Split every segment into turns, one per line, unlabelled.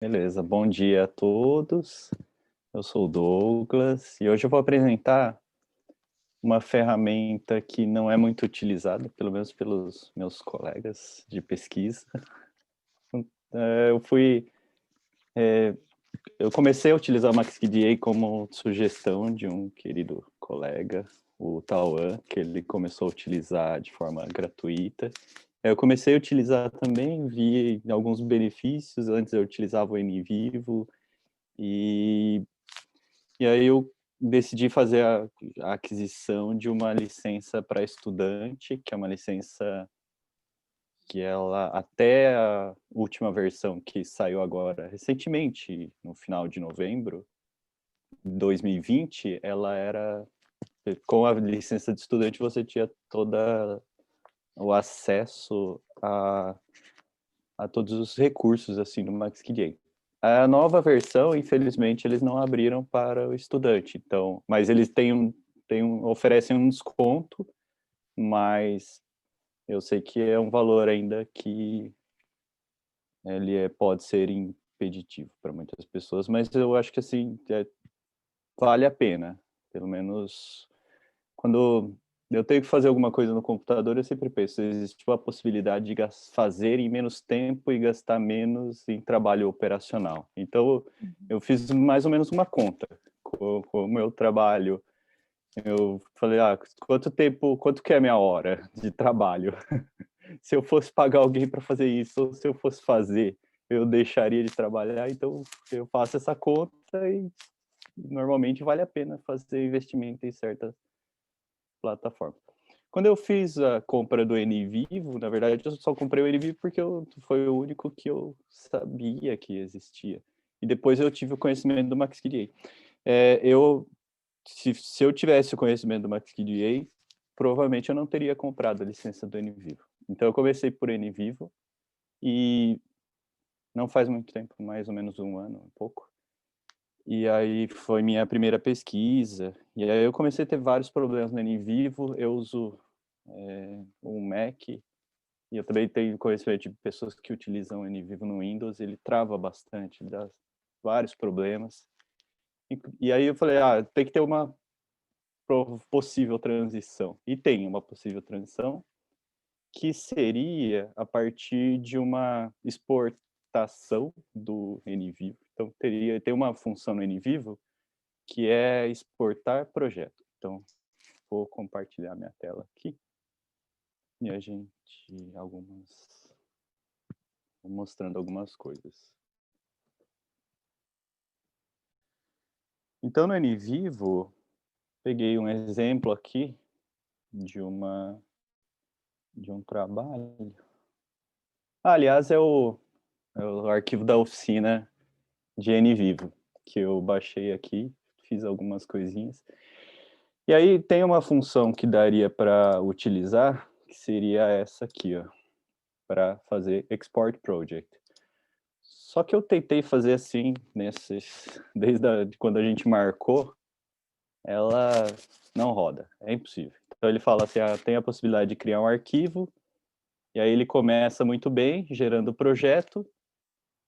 Beleza, bom dia a todos. Eu sou o Douglas e hoje eu vou apresentar uma ferramenta que não é muito utilizada, pelo menos pelos meus colegas de pesquisa. Eh, Eu fui, eu comecei a utilizar o MaxQDA como sugestão de um querido colega, o Tauan, que ele começou a utilizar de forma gratuita. Eu comecei a utilizar também, vi alguns benefícios. Antes eu utilizava o NVivo e E aí eu decidi fazer a aquisição de uma licença para estudante, que é uma licença que ela, até a última versão que saiu agora recentemente, no final de novembro de 2020, ela era, com a licença de estudante, você tinha toda o acesso a todos os recursos assim do MaxQDA. A nova versão, infelizmente, eles não abriram para o estudante, então, mas eles oferecem um desconto, mas eu sei que é um valor ainda que pode ser impeditivo para muitas pessoas, mas eu acho que assim, vale a pena, pelo menos quando eu tenho que fazer alguma coisa no computador, eu sempre penso, existe a possibilidade de fazer em menos tempo e gastar menos em trabalho operacional. Então,
Uhum.
eu fiz mais ou menos uma conta com o meu trabalho. Eu falei, quanto que é a minha hora de trabalho? Se eu fosse pagar alguém para fazer isso, ou se eu fosse fazer, eu deixaria de trabalhar. Então, eu faço essa conta e normalmente vale a pena fazer investimento em certas plataformas. Quando eu fiz a compra do NVivo, na verdade eu só comprei o NVivo porque foi o único que eu sabia que existia. E depois eu tive o conhecimento do MaxQDA. Se eu tivesse o conhecimento do MaxQDA, provavelmente eu não teria comprado a licença do NVivo. Então eu comecei por NVivo e não faz muito tempo, mais ou menos um ano, um pouco. E aí foi minha primeira pesquisa. E aí eu comecei a ter vários problemas no NVivo. Eu uso um Mac, e eu também tenho conhecimento de pessoas que utilizam o NVivo no Windows. Ele trava bastante, dá vários problemas. E aí eu falei, tem que ter uma possível transição. E tem uma possível transição, que seria a partir de uma exportação do NVivo. Então, tem uma função no NVivo que é exportar projeto. Então, vou compartilhar minha tela aqui e a gente mostrando algumas coisas. Então, no NVivo, peguei um exemplo aqui de um trabalho. Aliás, é o arquivo da oficina de NVivo, que eu baixei aqui, fiz algumas coisinhas. E aí tem uma função que daria para utilizar, que seria essa aqui, ó, para fazer Export Project. Só que eu tentei fazer assim, desde quando a gente marcou, ela não roda, é impossível. Então ele fala assim, tem a possibilidade de criar um arquivo, e aí ele começa muito bem, gerando o projeto,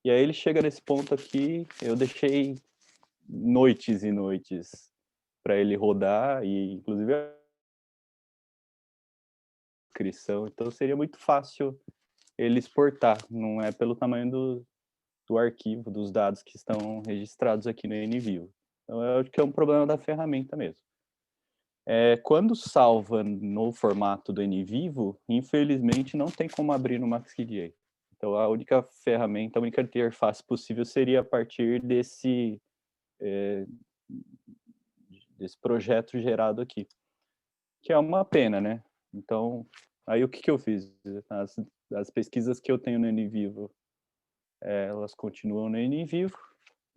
e aí ele chega nesse ponto aqui, eu deixei noites e noites para ele rodar, e inclusive a inscrição, então seria muito fácil ele exportar, não é pelo tamanho do arquivo, dos dados que estão registrados aqui no NVIDIA. Então, eu acho que é um problema da ferramenta mesmo. Quando salva no formato do NVivo, infelizmente não tem como abrir no MaxQDA. Então, a única ferramenta, a única interface possível seria a partir desse projeto gerado aqui, que é uma pena, né? Então, aí o que eu fiz? As pesquisas que eu tenho no NVivo, elas continuam no NVivo.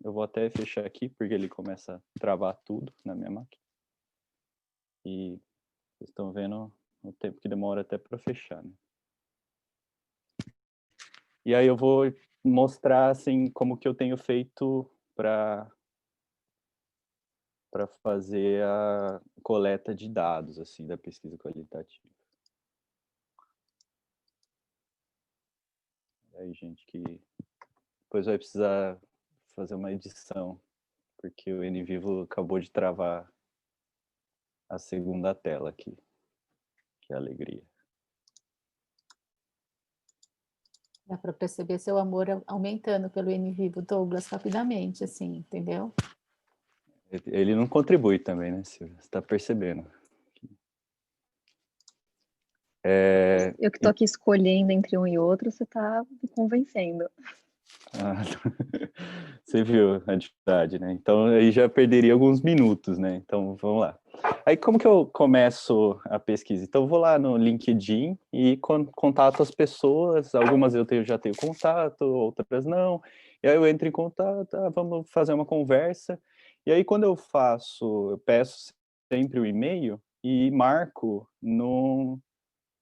Eu vou até fechar aqui, porque ele começa a travar tudo na minha máquina. E vocês estão vendo o tempo que demora até para fechar, né? E aí eu vou mostrar, assim, como que eu tenho feito para fazer a coleta de dados, assim, da pesquisa qualitativa. Aí, gente, que depois vai precisar fazer uma edição, porque o NVivo acabou de travar a segunda tela aqui. Que alegria.
Dá para perceber seu amor aumentando pelo NVivo, Douglas, rapidamente, assim, entendeu?
Ele não contribui também, né, Silvia? Você está percebendo.
Eu que estou aqui escolhendo entre um e outro, você está me convencendo.
Ah, você viu a dificuldade, né? Então aí já perderia alguns minutos, né? Então vamos lá. Aí como que eu começo a pesquisa? Então eu vou lá no LinkedIn e contato as pessoas, algumas já tenho contato, outras não. E aí eu entro em contato, vamos fazer uma conversa. E aí quando eu peço sempre o e-mail e marco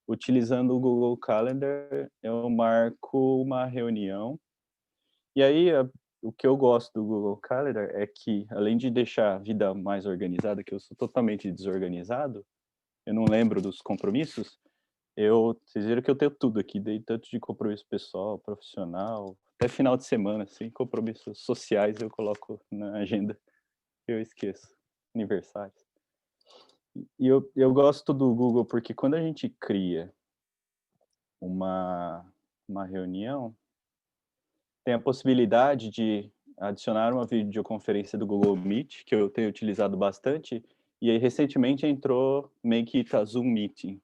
utilizando o Google Calendar, eu marco uma reunião. E aí, o que eu gosto do Google Calendar é que, além de deixar a vida mais organizada, que eu sou totalmente desorganizado, eu não lembro dos compromissos, vocês viram que eu tenho tudo aqui, dei tanto de compromisso pessoal, profissional, até final de semana, assim, compromissos sociais eu coloco na agenda, eu esqueço, aniversários. E eu gosto do Google porque quando a gente cria uma reunião, tem a possibilidade de adicionar uma videoconferência do Google Meet, que eu tenho utilizado bastante, e aí recentemente entrou Make It a Zoom Meeting,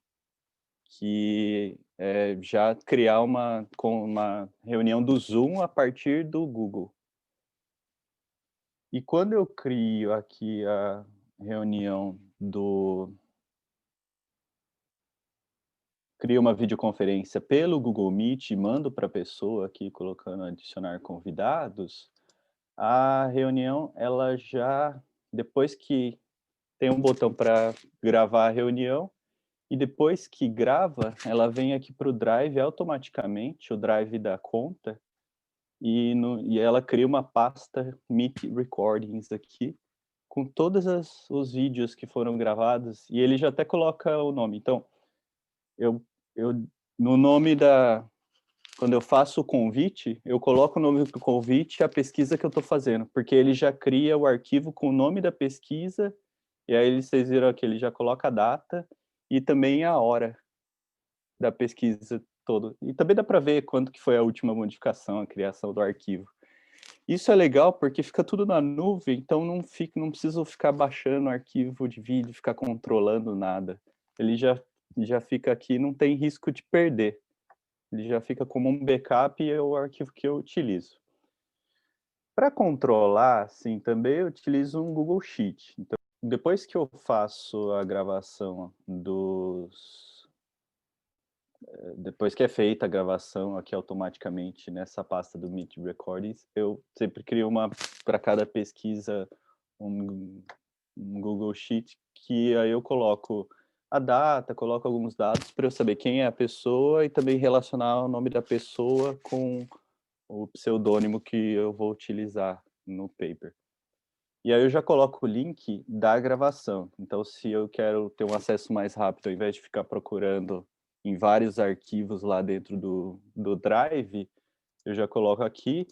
que é já criar com uma reunião do Zoom a partir do Google. E quando eu crio aqui a reunião crio uma videoconferência pelo Google Meet e mando para a pessoa aqui, colocando adicionar convidados, a reunião, ela já, depois que tem um botão para gravar a reunião, e depois que grava, ela vem aqui para o Drive automaticamente, o Drive da conta, e ela cria uma pasta Meet Recordings aqui, com todos os vídeos que foram gravados, e ele já até coloca o nome. Então, eu no nome quando eu faço o convite, eu coloco o nome do convite e a pesquisa que eu estou fazendo, porque ele já cria o arquivo com o nome da pesquisa, e aí vocês viram que ele já coloca a data e também a hora da pesquisa toda. E também dá para ver quando que foi a última modificação, a criação do arquivo. Isso é legal porque fica tudo na nuvem, então não preciso ficar baixando o arquivo de vídeo, ficar controlando nada. Ele já fica aqui, não tem risco de perder. Ele já fica como um backup e é o arquivo que eu utilizo. Para controlar, assim, também eu utilizo um Google Sheet. Então, depois que eu faço a gravação depois que é feita a gravação aqui automaticamente nessa pasta do Meet Recordings, eu sempre crio para cada pesquisa, um Google Sheet, que aí eu coloco a data, coloco alguns dados para eu saber quem é a pessoa e também relacionar o nome da pessoa com o pseudônimo que eu vou utilizar no paper. E aí eu já coloco o link da gravação. Então, se eu quero ter um acesso mais rápido, ao invés de ficar procurando em vários arquivos lá dentro do Drive, eu já coloco aqui.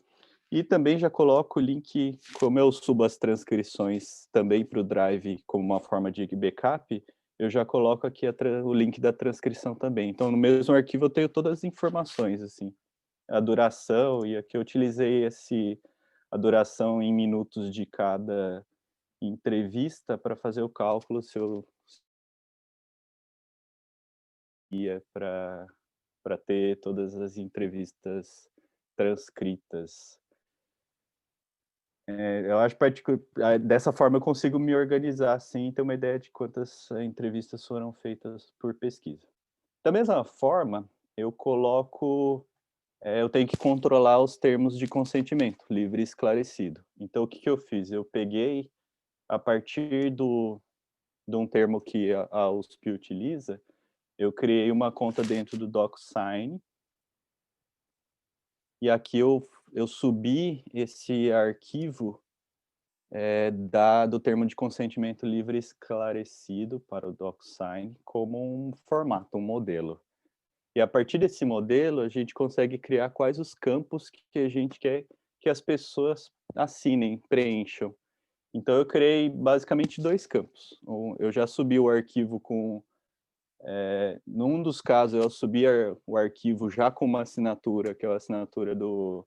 E também já coloco o link, como eu subo as transcrições também para o Drive como uma forma de backup, eu já coloco aqui o link da transcrição também. Então, no mesmo arquivo eu tenho todas as informações, assim, a duração, e aqui eu utilizei a duração em minutos de cada entrevista para fazer o cálculo se eu ia para ter todas as entrevistas transcritas. Eu acho que dessa forma eu consigo me organizar assim e ter uma ideia de quantas entrevistas foram feitas por pesquisa. Da mesma forma, eu tenho que controlar os termos de consentimento, livre e esclarecido. Então, o que eu fiz? Eu peguei, a partir de um termo que a USP utiliza, eu criei uma conta dentro do DocSign, e aqui eu subi esse arquivo do termo de consentimento livre e esclarecido para o DocSign como um formato, um modelo. E a partir desse modelo, a gente consegue criar quais os campos que a gente quer que as pessoas assinem, preencham. Então, eu criei basicamente 2 campos. Eu já subi o arquivo com... num dos casos, eu subi o arquivo já com uma assinatura, que é a assinatura do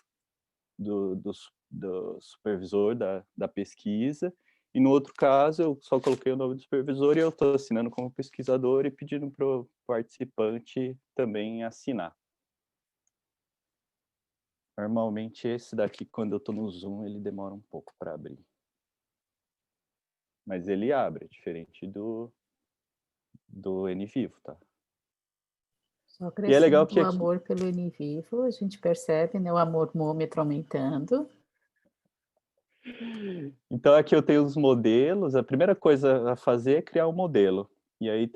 supervisor da pesquisa, e no outro caso, eu só coloquei o nome do supervisor e eu estou assinando como pesquisador e pedindo para o participante também assinar. Normalmente, esse daqui, quando eu estou no Zoom, ele demora um pouco para abrir. Mas ele abre, diferente do NVivo, tá?
Só
E é legal
crescendo
que
o
aqui...
amor pelo NVivo, a gente percebe, né, o amormômetro aumentando.
Então, aqui eu tenho os modelos. A primeira coisa a fazer é criar um modelo. E aí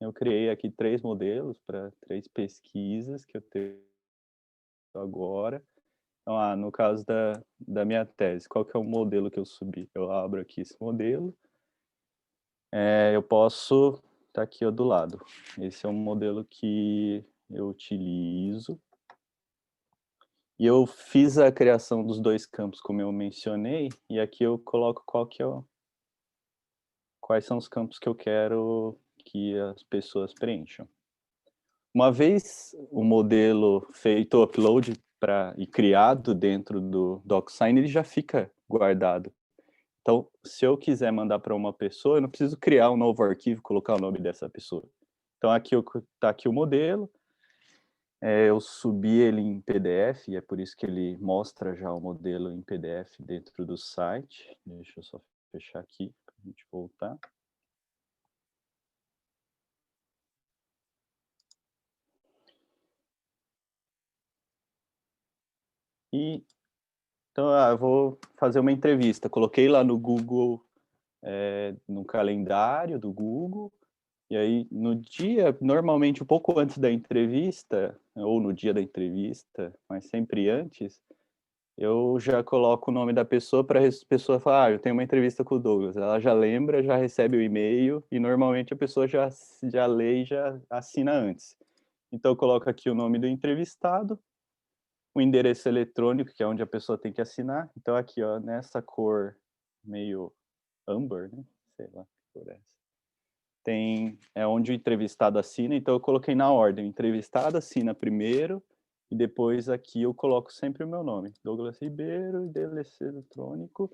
eu criei aqui 3 modelos para 3 pesquisas que eu tenho agora. Então, no caso da minha tese, qual que é o modelo que eu subi? Eu abro aqui esse modelo. Eu posso... Tá aqui ó, do lado. Esse é um modelo que eu utilizo. E eu fiz a criação dos 2 campos, como eu mencionei, e aqui eu coloco quais são os campos que eu quero que as pessoas preencham. Uma vez o modelo feito o upload e criado dentro do DocSign, ele já fica guardado. Então, se eu quiser mandar para uma pessoa, eu não preciso criar um novo arquivo, colocar o nome dessa pessoa. Então, aqui está aqui o modelo. Eu subi ele em PDF, e é por isso que ele mostra já o modelo em PDF dentro do site. Deixa eu só fechar aqui para a gente voltar. Então, eu vou fazer uma entrevista. Coloquei lá no Google, no calendário do Google, e aí no dia, normalmente um pouco antes da entrevista, ou no dia da entrevista, mas sempre antes, eu já coloco o nome da pessoa para a pessoa falar, eu tenho uma entrevista com o Douglas. Ela já lembra, já recebe o e-mail, e normalmente a pessoa já lê e já assina antes. Então, eu coloco aqui o nome do entrevistado, o endereço eletrônico, que é onde a pessoa tem que assinar. Então, aqui, ó, nessa cor meio amber, né? Sei lá que cor é essa. É onde o entrevistado assina, então eu coloquei na ordem. O entrevistado assina primeiro, e depois aqui eu coloco sempre o meu nome. Douglas Ribeiro, endereço eletrônico,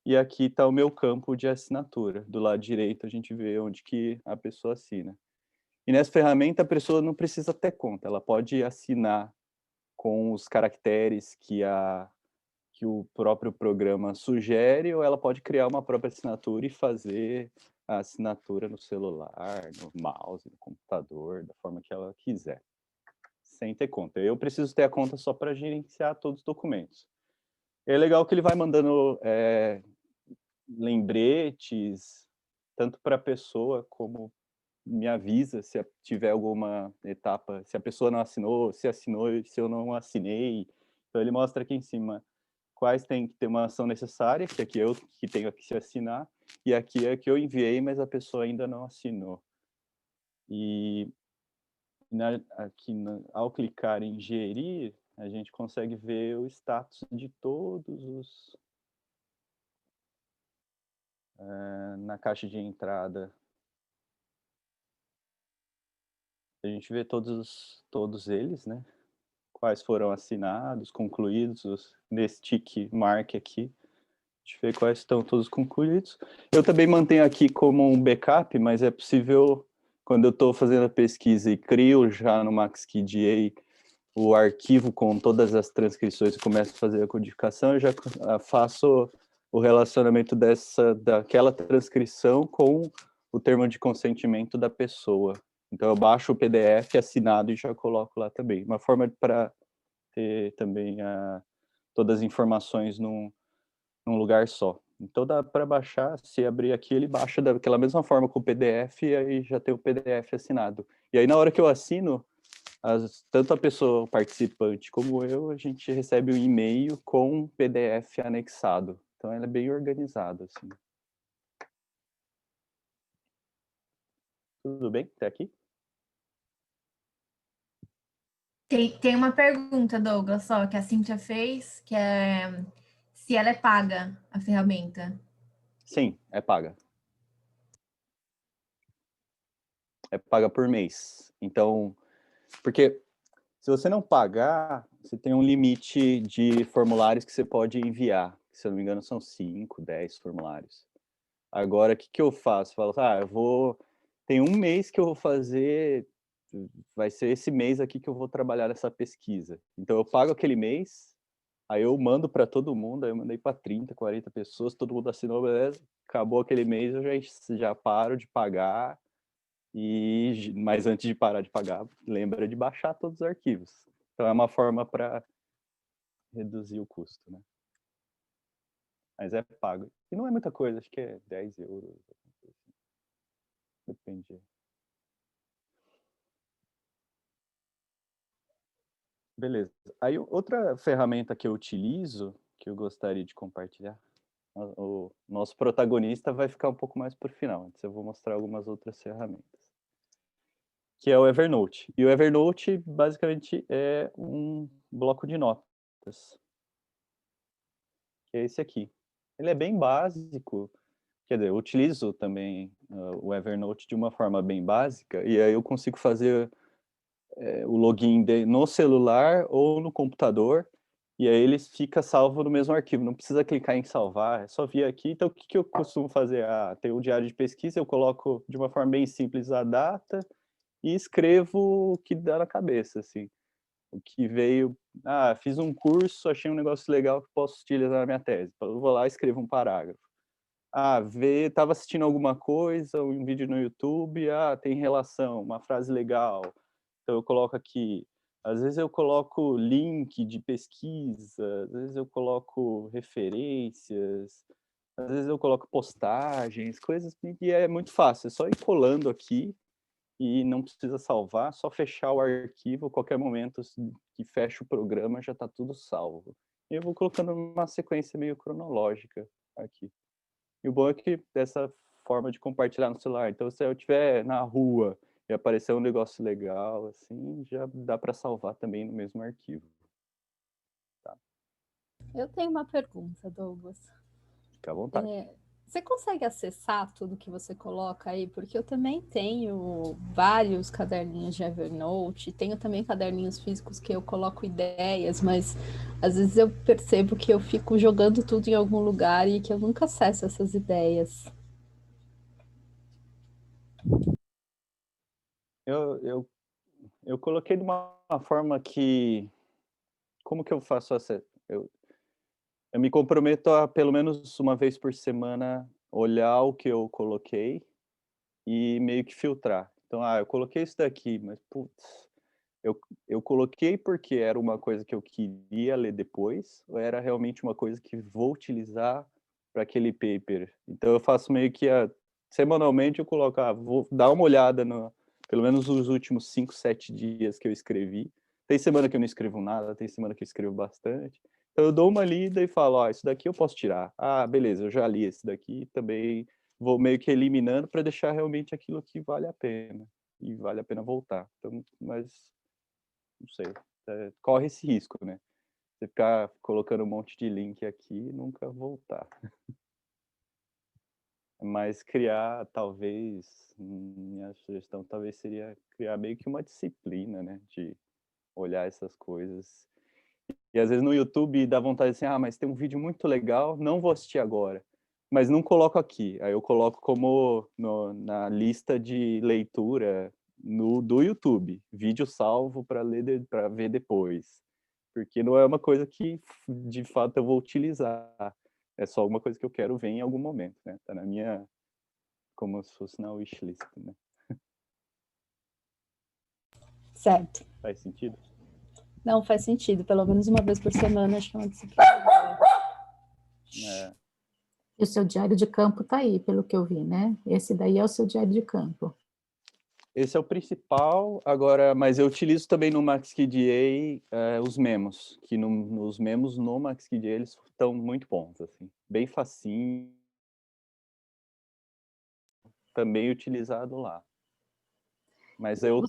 e aqui está o meu campo de assinatura. Do lado direito a gente vê onde que a pessoa assina. E nessa ferramenta a pessoa não precisa ter conta, ela pode assinar com os caracteres que o próprio programa sugere, ou ela pode criar uma própria assinatura e fazer a assinatura no celular, no mouse, no computador, da forma que ela quiser, sem ter conta. Eu preciso ter a conta só para gerenciar todos os documentos. É legal que ele vai mandando lembretes, tanto para a pessoa como me avisa se tiver alguma etapa, se a pessoa não assinou, se assinou, se eu não assinei. Então ele mostra aqui em cima quais tem que ter uma ação necessária, que aqui eu que tenho que se assinar, e aqui é que eu enviei, mas a pessoa ainda não assinou. E ao clicar em gerir, a gente consegue ver o status de todos os... na caixa de entrada. A gente vê todos eles, né? Quais foram assinados, concluídos, nesse tick mark aqui. A gente vê quais estão todos concluídos. Eu também mantenho aqui como um backup, mas é possível, quando eu estou fazendo a pesquisa e crio já no MaxQDA o arquivo com todas as transcrições e começo a fazer a codificação, eu já faço o relacionamento daquela transcrição com o termo de consentimento da pessoa. Então, eu baixo o PDF assinado e já coloco lá também. Uma forma para ter também todas as informações num lugar só. Então, dá para baixar, se abrir aqui, ele baixa daquela mesma forma com o PDF, e aí já tem o PDF assinado. E aí, na hora que eu assino, tanto a pessoa, o participante, como eu, a gente recebe um e-mail com um PDF anexado. Então, ela é bem organizada, assim. Tudo bem? Até aqui?
Tem uma pergunta, Douglas, só que a Cíntia fez, que é se ela é paga, a ferramenta.
Sim, é paga. É paga por mês. Então, porque se você não pagar, você tem um limite de formulários que você pode enviar. Se eu não me engano, são 5, 10 formulários. Agora, o que, que eu faço? Eu falo, eu vou... Tem um mês que eu vou fazer... Vai ser esse mês aqui que eu vou trabalhar nessa pesquisa. Então, eu pago aquele mês, aí eu mando para todo mundo, aí eu mandei para 30, 40 pessoas, todo mundo assinou, beleza? Acabou aquele mês, eu já paro de pagar. Mas antes de parar de pagar, lembra de baixar todos os arquivos. Então, é uma forma para reduzir o custo, né? Mas é pago. E não é muita coisa, acho que é 10 euros. Depende. Beleza. Aí outra ferramenta que eu utilizo, que eu gostaria de compartilhar, o nosso protagonista vai ficar um pouco mais por final. Antes eu vou mostrar algumas outras ferramentas. Que é o Evernote. E o Evernote, basicamente, é um bloco de notas. Que é esse aqui. Ele é bem básico. Quer dizer, eu utilizo também o Evernote de uma forma bem básica, e aí eu consigo fazer o login no celular ou no computador, e aí ele fica salvo no mesmo arquivo, não precisa clicar em salvar, é só vir aqui. Então, o que eu costumo fazer? Tem um diário de pesquisa, eu coloco de uma forma bem simples a data e escrevo o que dá na cabeça, assim. O que veio, fiz um curso, achei um negócio legal que posso utilizar na minha tese. Eu vou lá e escrevo um parágrafo. Estava assistindo alguma coisa, um vídeo no YouTube, tem relação, uma frase legal. Então eu coloco aqui, às vezes eu coloco link de pesquisa, às vezes eu coloco referências, às vezes eu coloco postagens, coisas, e é muito fácil, é só ir colando aqui e não precisa salvar, só fechar o arquivo, qualquer momento que fecha o programa já está tudo salvo. E eu vou colocando uma sequência meio cronológica aqui. E o bom é que dessa forma de compartilhar no celular, então se eu estiver na rua e aparecer um negócio legal, assim, já dá para salvar também no mesmo arquivo. Tá.
Eu tenho uma pergunta, Douglas.
Fica à vontade.
Você consegue acessar tudo que você coloca aí? Porque eu também tenho vários caderninhos de Evernote, tenho também caderninhos físicos que eu coloco ideias, mas às vezes eu percebo que eu fico jogando tudo em algum lugar e que eu nunca acesso essas ideias.
Eu coloquei de uma forma que... Como que eu faço acesso? Eu me comprometo a, pelo menos uma vez por semana, olhar o que eu coloquei e meio que filtrar. Então, eu coloquei isso daqui, mas, putz, eu coloquei porque era uma coisa que eu queria ler depois, ou era realmente uma coisa que vou utilizar para aquele paper? Então, eu faço meio que, semanalmente, eu coloco, vou dar uma olhada no, pelo menos os últimos 5, 7 dias que eu escrevi. Tem semana que eu não escrevo nada, tem semana que eu escrevo bastante. Então, eu dou uma lida e falo, isso daqui eu posso tirar. Beleza, eu já li esse daqui, também vou meio que eliminando para deixar realmente aquilo que vale a pena. E vale a pena voltar. Então, mas, não sei, corre esse risco, né? Você ficar colocando um monte de link aqui e nunca voltar. Mas criar, talvez, minha sugestão talvez seria criar meio que uma disciplina, né? De olhar essas coisas. E às vezes no YouTube dá vontade assim, mas tem um vídeo muito legal, não vou assistir agora. Mas não coloco aqui. Aí eu coloco como na lista de leitura do YouTube. Vídeo salvo para ler, para ver depois. Porque não é uma coisa que, de fato, eu vou utilizar. É só alguma coisa que eu quero ver em algum momento, né? Tá na minha... Como se fosse na wishlist, né?
Certo.
Faz sentido?
Não faz sentido. Pelo menos uma vez por semana, acho que é uma disciplina.
É.
E o seu diário de campo está aí, pelo que eu vi, né? Esse daí é o seu diário de campo.
Esse é o principal, agora, mas eu utilizo também no MaxQDA os memos, que os memos no MaxQDA eles estão muito bons, assim, bem facinho, também utilizado lá. Mas eu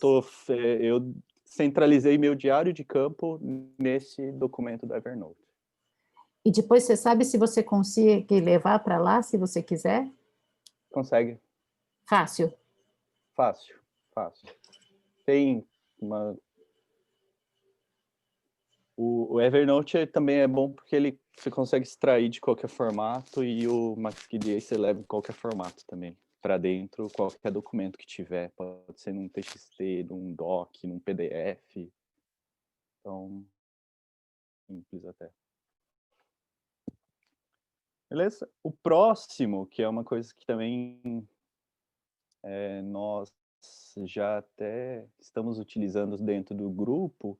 centralizei meu diário de campo nesse documento do Evernote.
E depois você sabe se você consegue levar para lá, se você quiser?
Consegue.
Fácil.
Fácil. Tem uma... O Evernote também é bom porque você consegue extrair de qualquer formato e o MaxQDA você leva em qualquer formato também. Para dentro, qualquer documento que tiver. Pode ser num TXT, num doc, num PDF. Então, simples até. Beleza? O próximo, que é uma coisa que também nós já até estamos utilizando dentro do grupo,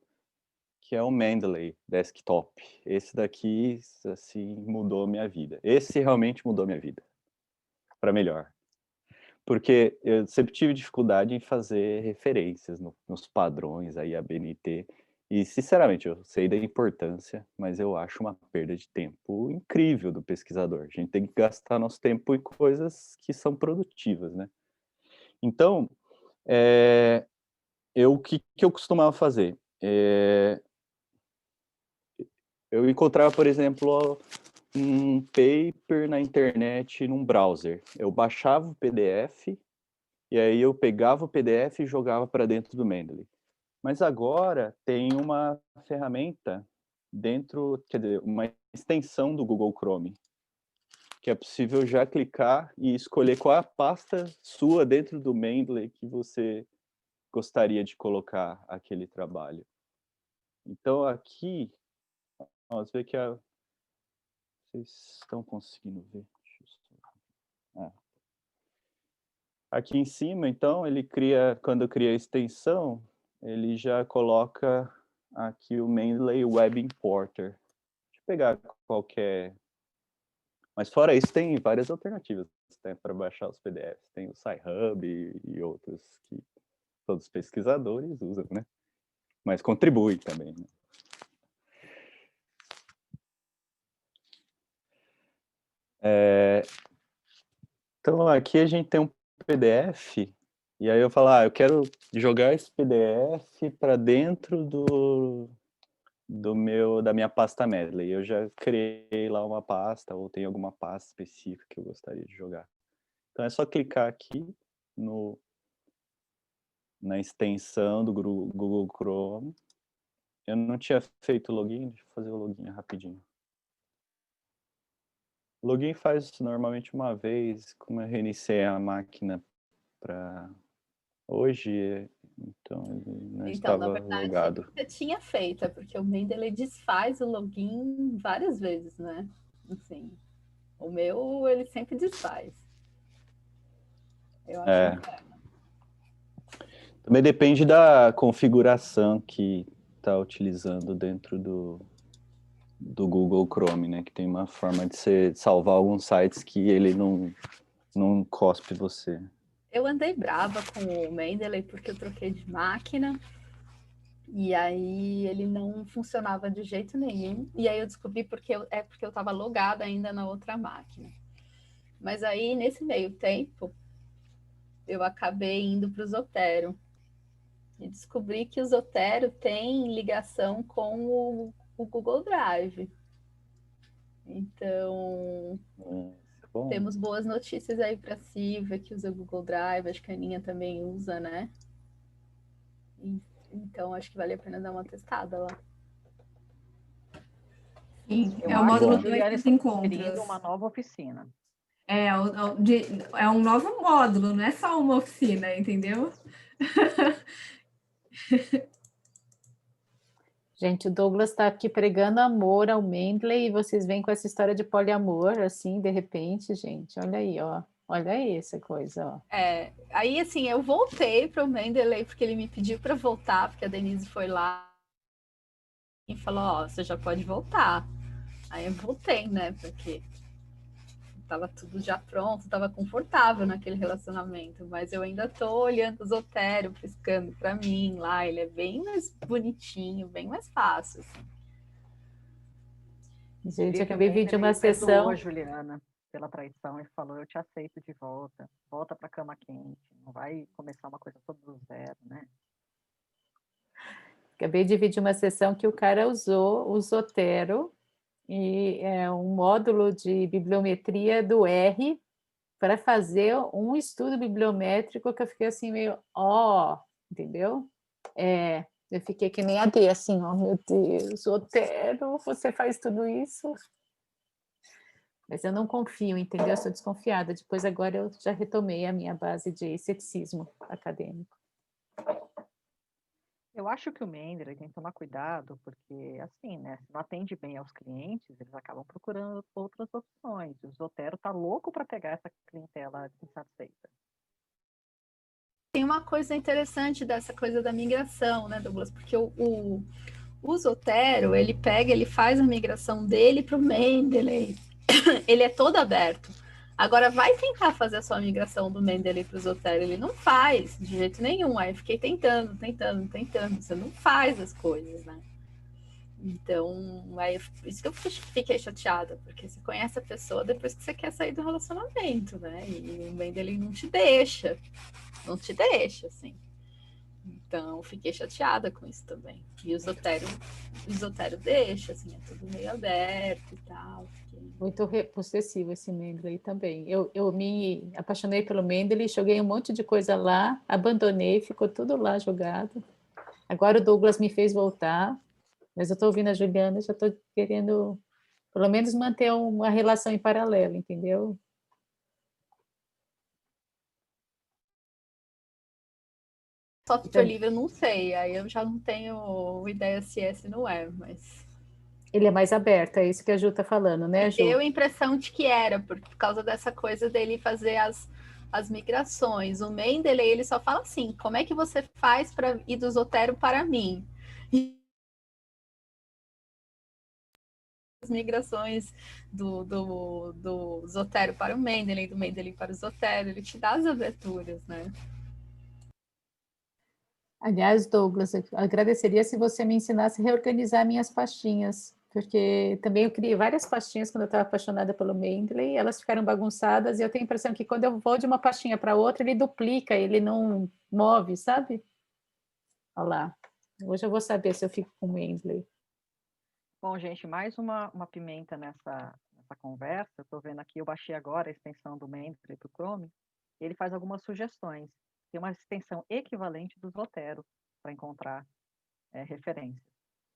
que é o Mendeley Desktop. Esse daqui, assim, mudou minha vida. Esse realmente mudou minha vida, para melhor. Porque eu sempre tive dificuldade em fazer referências nos padrões, aí a BNT. E, sinceramente, eu sei da importância, mas eu acho uma perda de tempo incrível do pesquisador. A gente tem que gastar nosso tempo em coisas que são produtivas, né? Então, o que eu costumava fazer? Eu encontrava, por exemplo, um paper na internet, num browser. Eu baixava o PDF, e aí eu pegava o PDF e jogava para dentro do Mendeley. Mas agora tem uma ferramenta dentro, quer dizer, uma extensão do Google Chrome, que é possível já clicar e escolher qual é a pasta sua dentro do Mendeley que você gostaria de colocar aquele trabalho. Então aqui, vamos ver que vocês estão conseguindo ver? Aqui em cima, então, quando eu cria a extensão, ele já coloca aqui o Mendeley Web Importer. Deixa eu pegar qualquer... Mas fora isso, tem várias alternativas, né, para baixar os PDFs. Tem o Sci-Hub e outros que todos os pesquisadores usam, né? Mas contribui também, né? Então, aqui a gente tem um PDF, e aí eu falo, eu quero jogar esse PDF para dentro da minha pasta Mendeley. Eu já criei lá uma pasta, ou tem alguma pasta específica que eu gostaria de jogar. Então é só clicar aqui na extensão do Google Chrome. Eu não tinha feito o login, deixa eu fazer o login rapidinho. O login faz normalmente uma vez, como eu reiniciei a máquina para hoje, então ele não estava
na verdade,
logado.
você tinha feito, porque o Mendeley desfaz o login várias vezes, né? Assim, o meu, ele sempre desfaz. Eu acho que
também depende da configuração que está utilizando dentro do Google Chrome, né? Que tem uma forma de você salvar alguns sites que ele não cospe você.
Eu andei brava com o Mendeley porque eu troquei de máquina e aí ele não funcionava de jeito nenhum. E aí eu descobri porque eu estava logada ainda na outra máquina. Mas aí, nesse meio tempo, eu acabei indo para o Zotero. E descobri que o Zotero tem ligação com o Google Drive. Então,
Bom.
temos boas notícias aí para a Silvia, que usa o Google Drive, acho que a Aninha também usa, né? Então, acho que vale a pena dar uma testada lá.
Sim,
Eu
é o
acho
módulo
que
2
Juliana
dos
está
encontros.
sugerindo uma nova oficina.
É um novo módulo, não é só uma oficina, entendeu?
Gente, o Douglas está aqui pregando amor ao Mendeley e vocês vêm com essa história de poliamor, assim, de repente, gente. Olha aí, ó. Olha aí essa coisa, ó.
Aí, assim, eu voltei para o Mendeley porque ele me pediu para voltar, porque a Denise foi lá e falou, você já pode voltar. Aí eu voltei, né, porque estava tudo já pronto, estava confortável naquele relacionamento, mas eu ainda estou olhando o Zotero, piscando para mim lá, ele é bem mais bonitinho, bem mais fácil, assim.
Gente, acabei de vir uma sessão...
perdoou a Juliana pela traição e falou, eu te aceito de volta, volta para a cama quente, não vai começar uma coisa toda do zero, né?
Acabei de dividir uma sessão que o cara usou o Zotero e é um módulo de bibliometria do R para fazer um estudo bibliométrico que eu fiquei assim meio, entendeu? Eu fiquei que nem a D, assim, meu Deus, Zotero, você faz tudo isso? Mas eu não confio, entendeu? Eu sou desconfiada. Depois agora eu já retomei a minha base de ceticismo acadêmico.
Eu acho que o Mendeley tem que tomar cuidado, porque, assim, né, se não atende bem aos clientes, eles acabam procurando outras opções. O Zotero tá louco para pegar essa clientela insatisfeita.
Tem uma coisa interessante dessa coisa da migração, né, Douglas? Porque o Zotero, ele faz a migração dele para o Mendeley. Ele é todo aberto. Agora, vai tentar fazer a sua migração do Mendeley para o Zotero. Ele não faz de jeito nenhum. Aí eu fiquei tentando. Você não faz as coisas, né? Então, aí, isso que eu fiquei chateada, porque você conhece a pessoa depois que você quer sair do relacionamento, né? E o Mendeley não te deixa, assim. Então, fiquei chateada com isso também. E o Zotero deixa, assim, é tudo meio aberto e tal.
Muito possessivo esse Mendeley também. Eu me apaixonei pelo Mendeley, joguei um monte de coisa lá, abandonei, ficou tudo lá jogado. Agora o Douglas me fez voltar, mas eu estou ouvindo a Juliana, já estou querendo, pelo menos, manter uma relação em paralelo, entendeu?
Software livre eu não sei, aí eu já não tenho ideia se é, se não é, mas...
Ele é mais aberto, é isso que a Ju está falando, né, Ju?
Deu a impressão de que era, por causa dessa coisa dele fazer as migrações. O Mendeley, ele só fala assim, como é que você faz para ir do Zotero para mim? As migrações do Zotero para o Mendeley, do Mendeley para o Zotero, ele te dá as aberturas, né?
Aliás, Douglas, eu agradeceria se você me ensinasse a reorganizar minhas pastinhas, porque também eu criei várias pastinhas quando eu estava apaixonada pelo Mendeley, elas ficaram bagunçadas e eu tenho a impressão que quando eu vou de uma pastinha para outra, ele duplica, ele não move, sabe? Olha lá. Hoje eu vou saber se eu fico com o Mendeley.
Bom, gente, mais uma pimenta nessa conversa. Eu estou vendo aqui, eu baixei agora a extensão do Mendeley para o Chrome. Ele faz algumas sugestões. Tem uma extensão equivalente do Zotero para encontrar referências.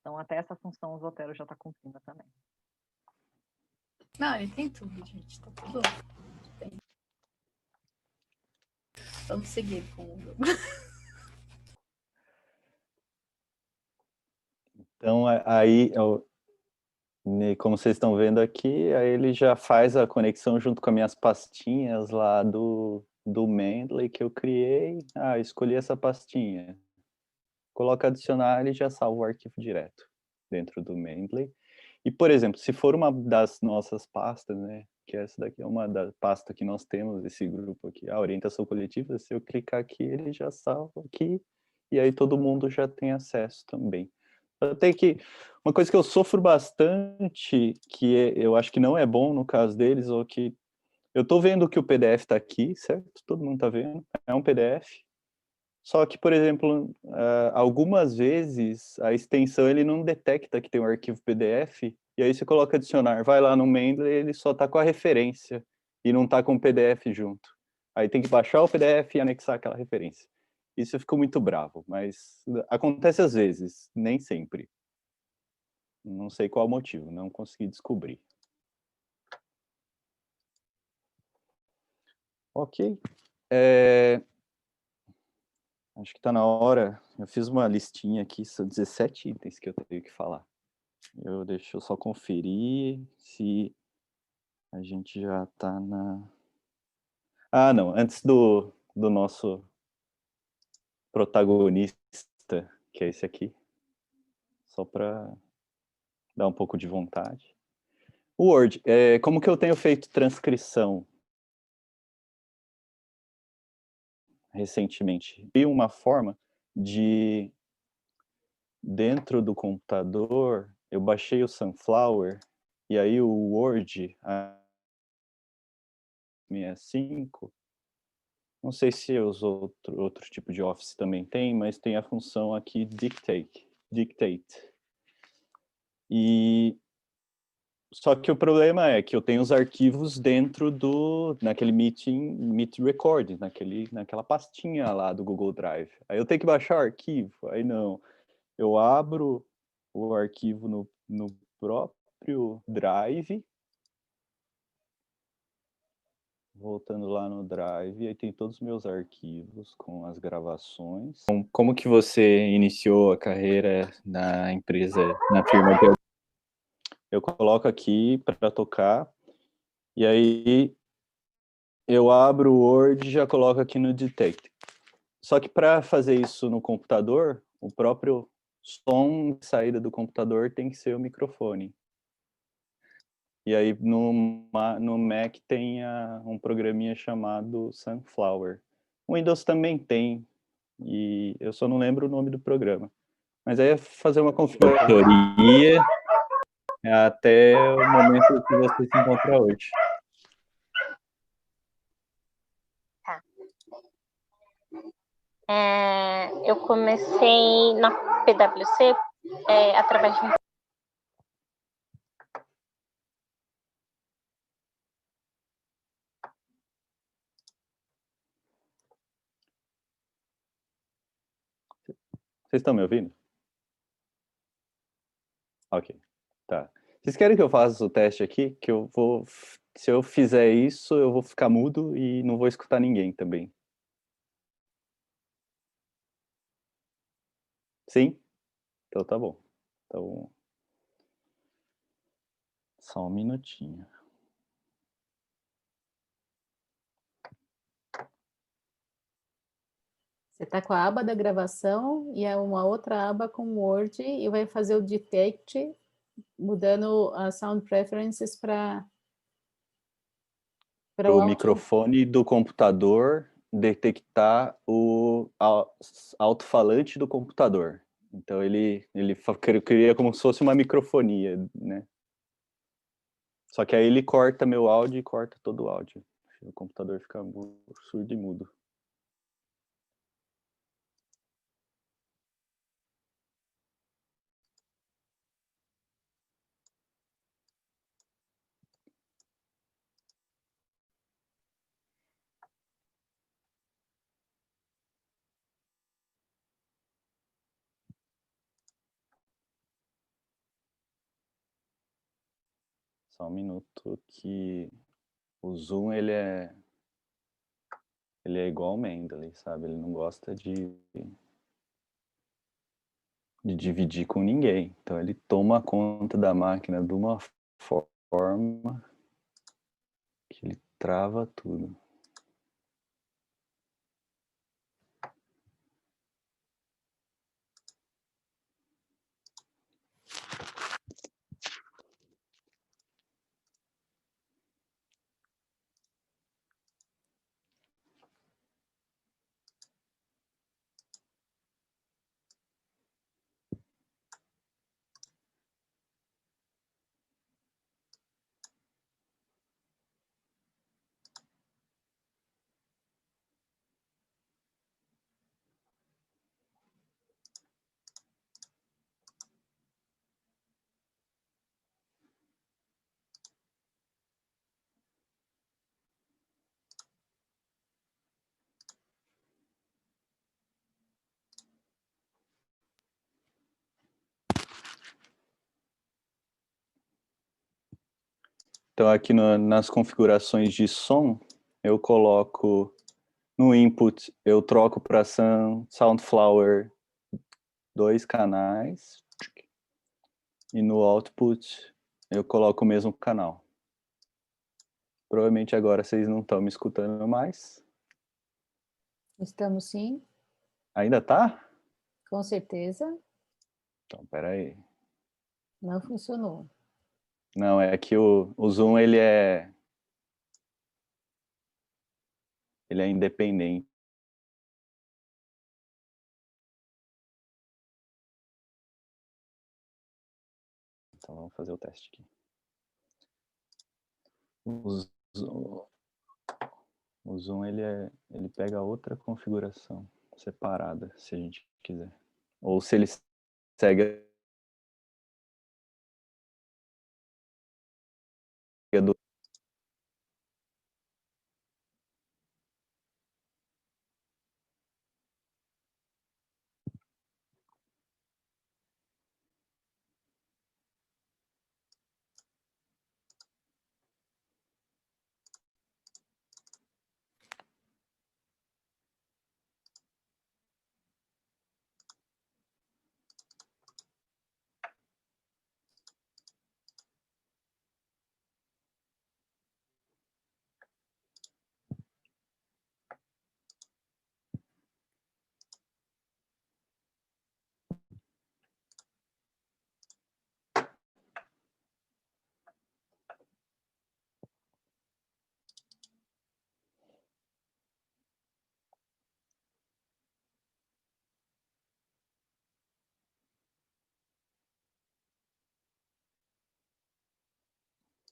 Então, até essa função o Zotero já está cumprindo também.
Não, ele tem tudo, gente. Tá tudo. Tem. Vamos seguir com o jogo.
Então, aí, como vocês estão vendo aqui, aí ele já faz a conexão junto com as minhas pastinhas lá do Mendeley que eu criei. Escolhi essa pastinha. Coloca adicionar, ele já salva o arquivo direto dentro do Mendeley. E, por exemplo, se for uma das nossas pastas, né, que essa daqui é uma da pasta que nós temos, esse grupo aqui, a orientação coletiva, se eu clicar aqui, ele já salva aqui, e aí todo mundo já tem acesso também. Até que uma coisa que eu sofro bastante, eu acho que não é bom no caso deles, ou que eu estou vendo que o PDF está aqui, certo? Todo mundo está vendo, é um PDF. Só que, por exemplo, algumas vezes a extensão ele não detecta que tem um arquivo PDF, e aí você coloca adicionar, vai lá no Mendeley, ele só está com a referência e não está com o PDF junto. Aí tem que baixar o PDF e anexar aquela referência. Isso eu fico muito bravo, mas acontece às vezes, nem sempre. Não sei qual o motivo, não consegui descobrir. Ok. Acho que está na hora. Eu fiz uma listinha aqui, são 17 itens que eu tenho que falar. Deixa eu só conferir se a gente já está na... não, antes do nosso protagonista, que é esse aqui, só para dar um pouco de vontade. O Word, como que eu tenho feito transcrição recentemente? Vi uma forma de, dentro do computador, eu baixei o Sunflower, e aí o Word, a 65, não sei se os outro tipo de Office também tem, mas tem a função aqui Dictate. dictate. E só que o problema é que eu tenho os arquivos dentro naquele Meet Record, naquela pastinha lá do Google Drive. Aí eu tenho que baixar o arquivo, aí não. Eu abro o arquivo no próprio Drive, voltando lá no Drive, aí tem todos os meus arquivos com as gravações. Como que você iniciou a carreira na empresa, na firma de... Eu coloco aqui para tocar, e aí eu abro o Word e já coloco aqui no Detect. Só que para fazer isso no computador, o próprio som de saída do computador tem que ser o microfone. E aí no Mac tem um programinha chamado Sunflower. O Windows também tem, e eu só não lembro o nome do programa. Mas aí é fazer uma configuração até o momento que você se encontra hoje.
Tá. Eu comecei na PwC através de um...
Vocês estão me ouvindo? Ok, tá. Vocês querem que eu faça o teste aqui? Que eu vou... Se eu fizer isso, eu vou ficar mudo e não vou escutar ninguém também. Sim? Então tá bom. Então... Só um minutinho.
Você está com a aba da gravação e é uma outra aba com o Word e vai fazer o detect, mudando as sound preferences para
o microfone do computador detectar o alto-falante do computador. Então ele cria como se fosse uma microfonia, né? Só que aí ele corta meu áudio e corta todo o áudio. O computador fica surdo e mudo. Só um minuto que o Zoom ele é igual ao Mendeley, sabe? Ele não gosta de dividir com ninguém. Então ele toma conta da máquina de uma forma que ele trava tudo. Então aqui nas configurações de som, eu coloco no input, eu troco para Soundflower 2 canais e no output eu coloco o mesmo canal. Provavelmente agora vocês não estão me escutando mais.
Estamos sim.
Ainda tá?
Com certeza.
Então, peraí.
Não funcionou.
Não, é que o Zoom ele é independente. Então vamos fazer o teste aqui. O Zoom ele pega outra configuração separada, se a gente quiser. Ou se ele segue do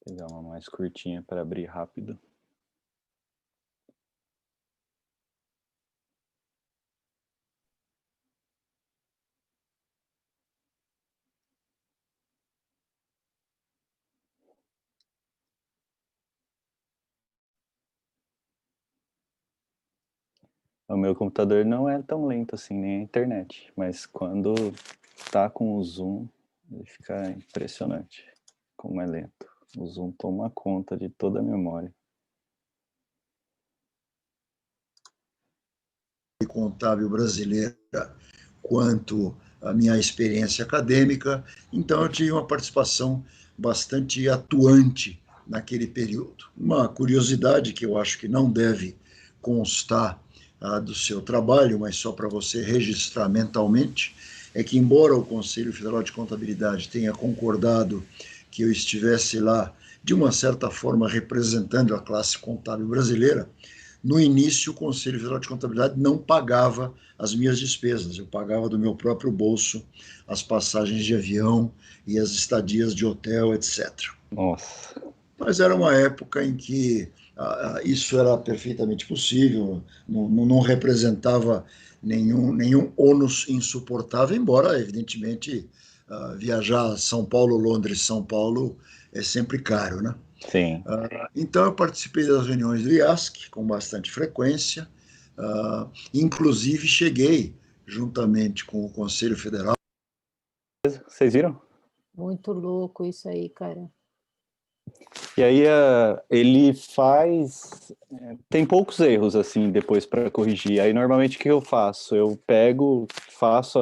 pegar uma mais curtinha para abrir rápido. O meu computador não é tão lento assim, nem a internet, mas quando tá com o zoom, ele fica impressionante como é lento. O zoom toma conta de toda a memória.
Contábil brasileira, quanto a minha experiência acadêmica, então eu tive uma participação bastante atuante naquele período. Uma curiosidade que eu acho que não deve constar do seu trabalho, mas só para você registrar mentalmente, é que embora o Conselho Federal de Contabilidade tenha concordado que eu estivesse lá, de uma certa forma, representando a classe contábil brasileira, no início o Conselho Federal de Contabilidade não pagava as minhas despesas, eu pagava do meu próprio bolso as passagens de avião e as estadias de hotel, etc.
Nossa.
Mas era uma época em que isso era perfeitamente possível, não representava nenhum ônus insuportável, embora, evidentemente, viajar São Paulo, Londres, São Paulo é sempre caro, né?
Sim.
Então, eu participei das reuniões do IASC com bastante frequência, inclusive cheguei, juntamente com o Conselho Federal.
Vocês viram?
Muito louco isso aí, cara.
E aí ele faz... Tem poucos erros, assim, depois para corrigir. Aí, normalmente, o que eu faço? Eu pego, faço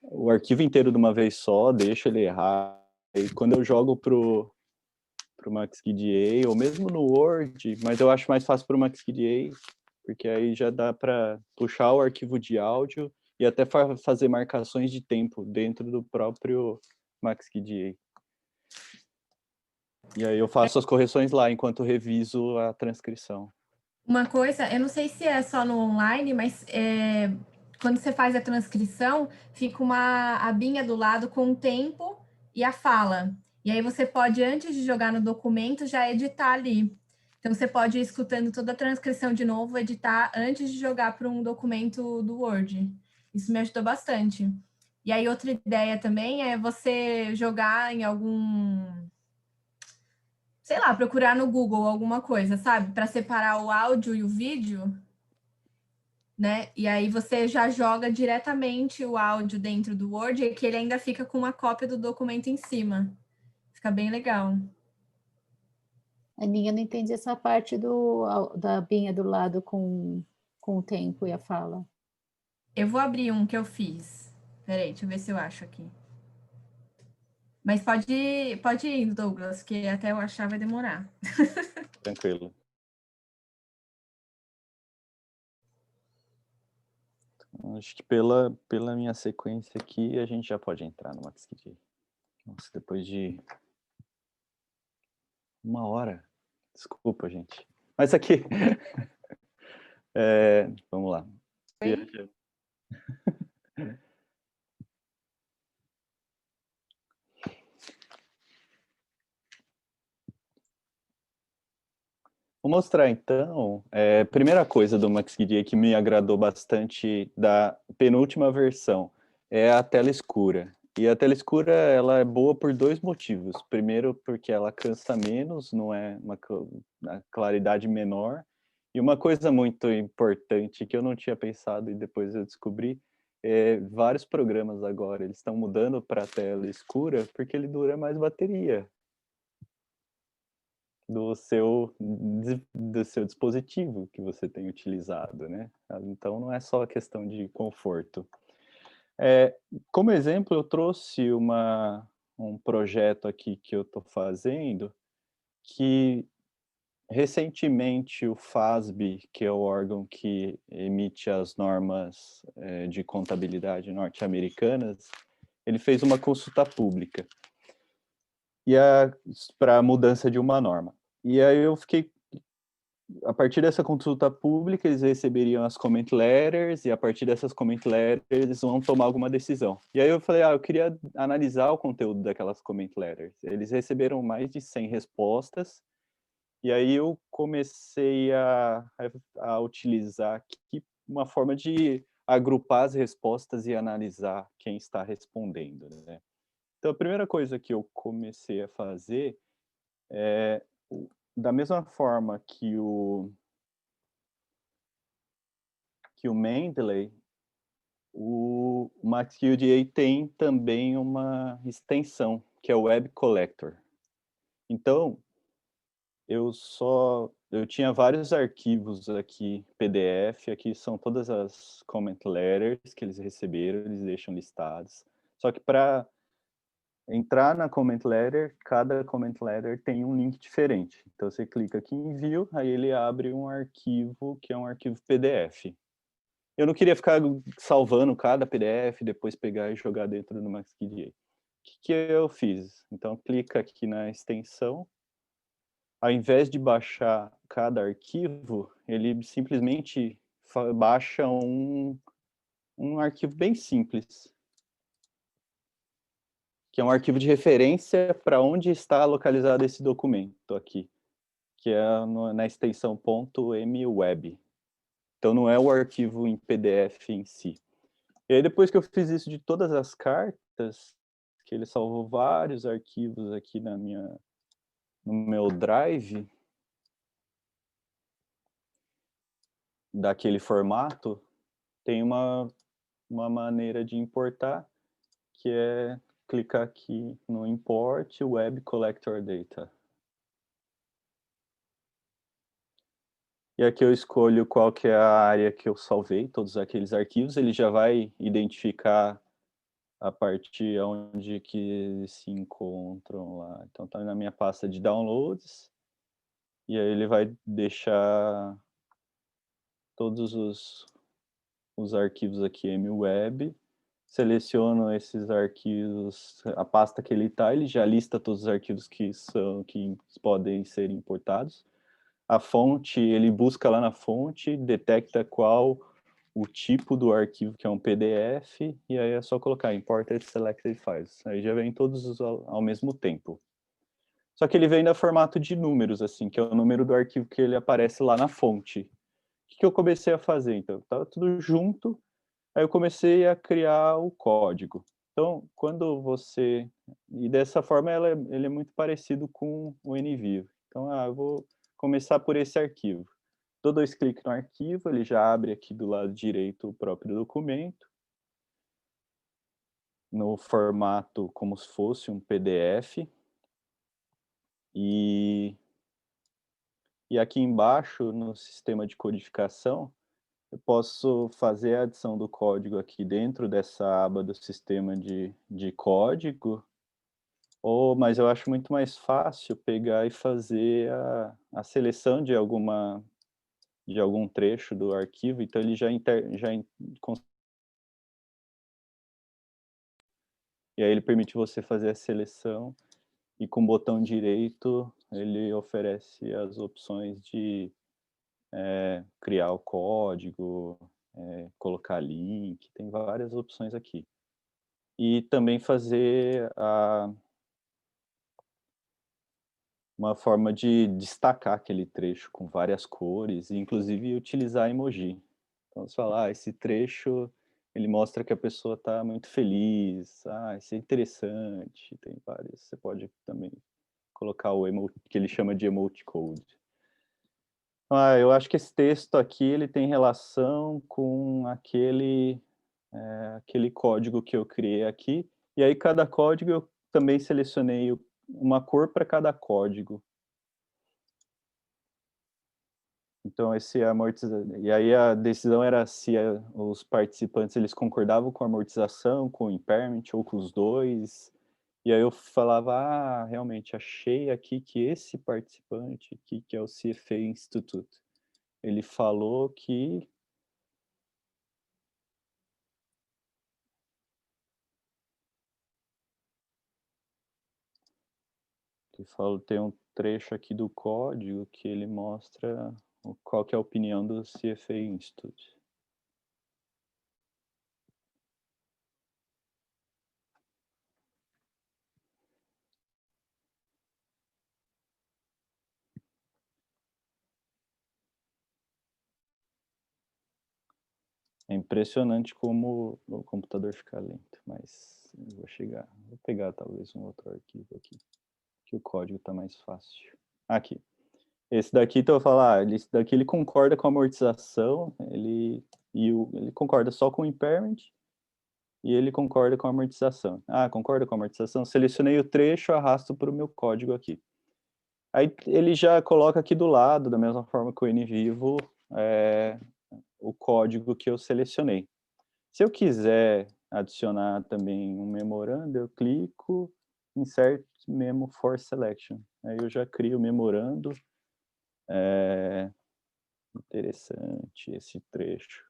o arquivo inteiro de uma vez só, deixo ele errar. E quando eu jogo pro MaxQDA, ou mesmo no Word, mas eu acho mais fácil pro MaxQDA, porque aí já dá para puxar o arquivo de áudio e até fazer marcações de tempo dentro do próprio MaxQDA. E aí eu faço as correções lá, enquanto reviso a transcrição.
Uma coisa, eu não sei se é só no online, mas quando você faz a transcrição, fica uma abinha do lado com o tempo e a fala. E aí você pode, antes de jogar no documento, já editar ali. Então, você pode ir escutando toda a transcrição de novo, editar antes de jogar para um documento do Word. Isso me ajudou bastante. E aí, outra ideia também é você jogar em algum... sei lá, procurar no Google alguma coisa, sabe? Para separar o áudio e o vídeo, né? E aí você já joga diretamente o áudio dentro do Word e que ele ainda fica com uma cópia do documento em cima. Fica bem legal.
Aninha, não entendi essa parte da abinha do lado com o tempo e a fala.
Eu vou abrir um que eu fiz. Peraí, deixa eu ver se eu acho aqui. Mas pode ir, Douglas, que até eu achar vai demorar.
Tranquilo. Acho que pela minha sequência aqui, a gente já pode entrar no MaxQDA. Nossa, depois de 1 hora. Desculpa, gente. Mas aqui... vamos lá.
Oi?
Vou mostrar, então, primeira coisa do MaxQDA que me agradou bastante da penúltima versão é a tela escura. E a tela escura, ela é boa por dois motivos. Primeiro, porque ela cansa menos, não é uma claridade menor. E uma coisa muito importante que eu não tinha pensado e depois eu descobri, vários programas agora, eles estão mudando para a tela escura porque ele dura mais bateria do seu dispositivo que você tem utilizado, né? Então não é só a questão de conforto. Como exemplo, eu trouxe um projeto aqui que eu estou fazendo, que recentemente o FASB, que é o órgão que emite as normas de contabilidade norte-americanas, ele fez uma consulta pública para a mudança de uma norma. E aí eu fiquei, a partir dessa consulta pública, eles receberiam as comment letters, e a partir dessas comment letters, eles vão tomar alguma decisão. E aí eu falei, eu queria analisar o conteúdo daquelas comment letters. Eles receberam mais de 100 respostas, e aí eu comecei a utilizar aqui uma forma de agrupar as respostas e analisar quem está respondendo, né? Então, a primeira coisa que eu comecei a fazer da mesma forma que o Mendeley, o MaxQDA tem também uma extensão, que é o Web Collector. Então, eu tinha vários arquivos aqui, PDF, aqui são todas as comment letters que eles receberam, eles deixam listados. Só que para entrar na comment letter, cada comment letter tem um link diferente. Então, você clica aqui em View, aí ele abre um arquivo que é um arquivo PDF. Eu não queria ficar salvando cada PDF, depois pegar e jogar dentro do MaxQDA. O que eu fiz? Então, clica aqui na extensão. Ao invés de baixar cada arquivo, ele simplesmente baixa um arquivo bem simples, que é um arquivo de referência para onde está localizado esse documento aqui, que é na extensão .mweb. Então, não é o arquivo em PDF em si. E aí, depois que eu fiz isso de todas as cartas, que ele salvou vários arquivos aqui no meu Drive, daquele formato, tem uma maneira de importar, que é clicar aqui no Import Web Collector Data. E aqui eu escolho qual que é a área que eu salvei, todos aqueles arquivos, ele já vai identificar a parte onde que se encontram lá. Então tá na minha pasta de downloads, e aí ele vai deixar todos os arquivos aqui MWeb, seleciono esses arquivos, a pasta que ele está, ele já lista todos os arquivos que podem ser importados. A fonte, ele busca lá na fonte, detecta qual o tipo do arquivo, que é um PDF, e aí é só colocar Imported Selected Files. Aí já vem todos ao mesmo tempo. Só que ele vem no formato de números, assim, que é o número do arquivo que ele aparece lá na fonte. O que eu comecei a fazer, então? Estava tudo junto, aí eu comecei a criar o código. Então, quando você... E dessa forma, ele é muito parecido com o NVIDIA. Então, eu vou começar por esse arquivo. Dou 2 cliques no arquivo, ele já abre aqui do lado direito o próprio documento, no formato como se fosse um PDF. E aqui embaixo, no sistema de codificação, eu posso fazer a adição do código aqui dentro dessa aba do sistema de código, mas eu acho muito mais fácil pegar e fazer a seleção de algum trecho do arquivo, então ele e aí ele permite você fazer a seleção, e com o botão direito ele oferece as opções de criar o código, colocar link, tem várias opções aqui. E também fazer uma forma de destacar aquele trecho com várias cores, e inclusive utilizar emoji. Então, você fala, esse trecho ele mostra que a pessoa está muito feliz, isso é interessante, tem vários, você pode também colocar o emoji, que ele chama de emoticode. Eu acho que esse texto aqui, ele tem relação com aquele código que eu criei aqui, e aí cada código eu também selecionei uma cor para cada código. Então, e aí a decisão era se os participantes eles concordavam com a amortização, com o impairment ou com os dois. E aí eu falava, realmente, achei aqui que esse participante aqui, que é o CFA Institute, ele falou que tem um trecho aqui do código que ele mostra qual que é a opinião do CFA Institute. É impressionante como o computador fica lento, mas eu vou chegar. Vou pegar talvez um outro arquivo aqui, que o código está mais fácil. Aqui. Esse daqui, então eu vou falar, esse daqui ele concorda com a amortização, ele concorda só com o impairment, e ele concorda com a amortização. Concorda com a amortização? Selecionei o trecho, arrasto para o meu código aqui. Aí ele já coloca aqui do lado, da mesma forma que o NVivo, o código que eu selecionei. Se eu quiser adicionar também um memorando, eu clico Insert Memo for Selection. Aí eu já crio o memorando. Interessante esse trecho.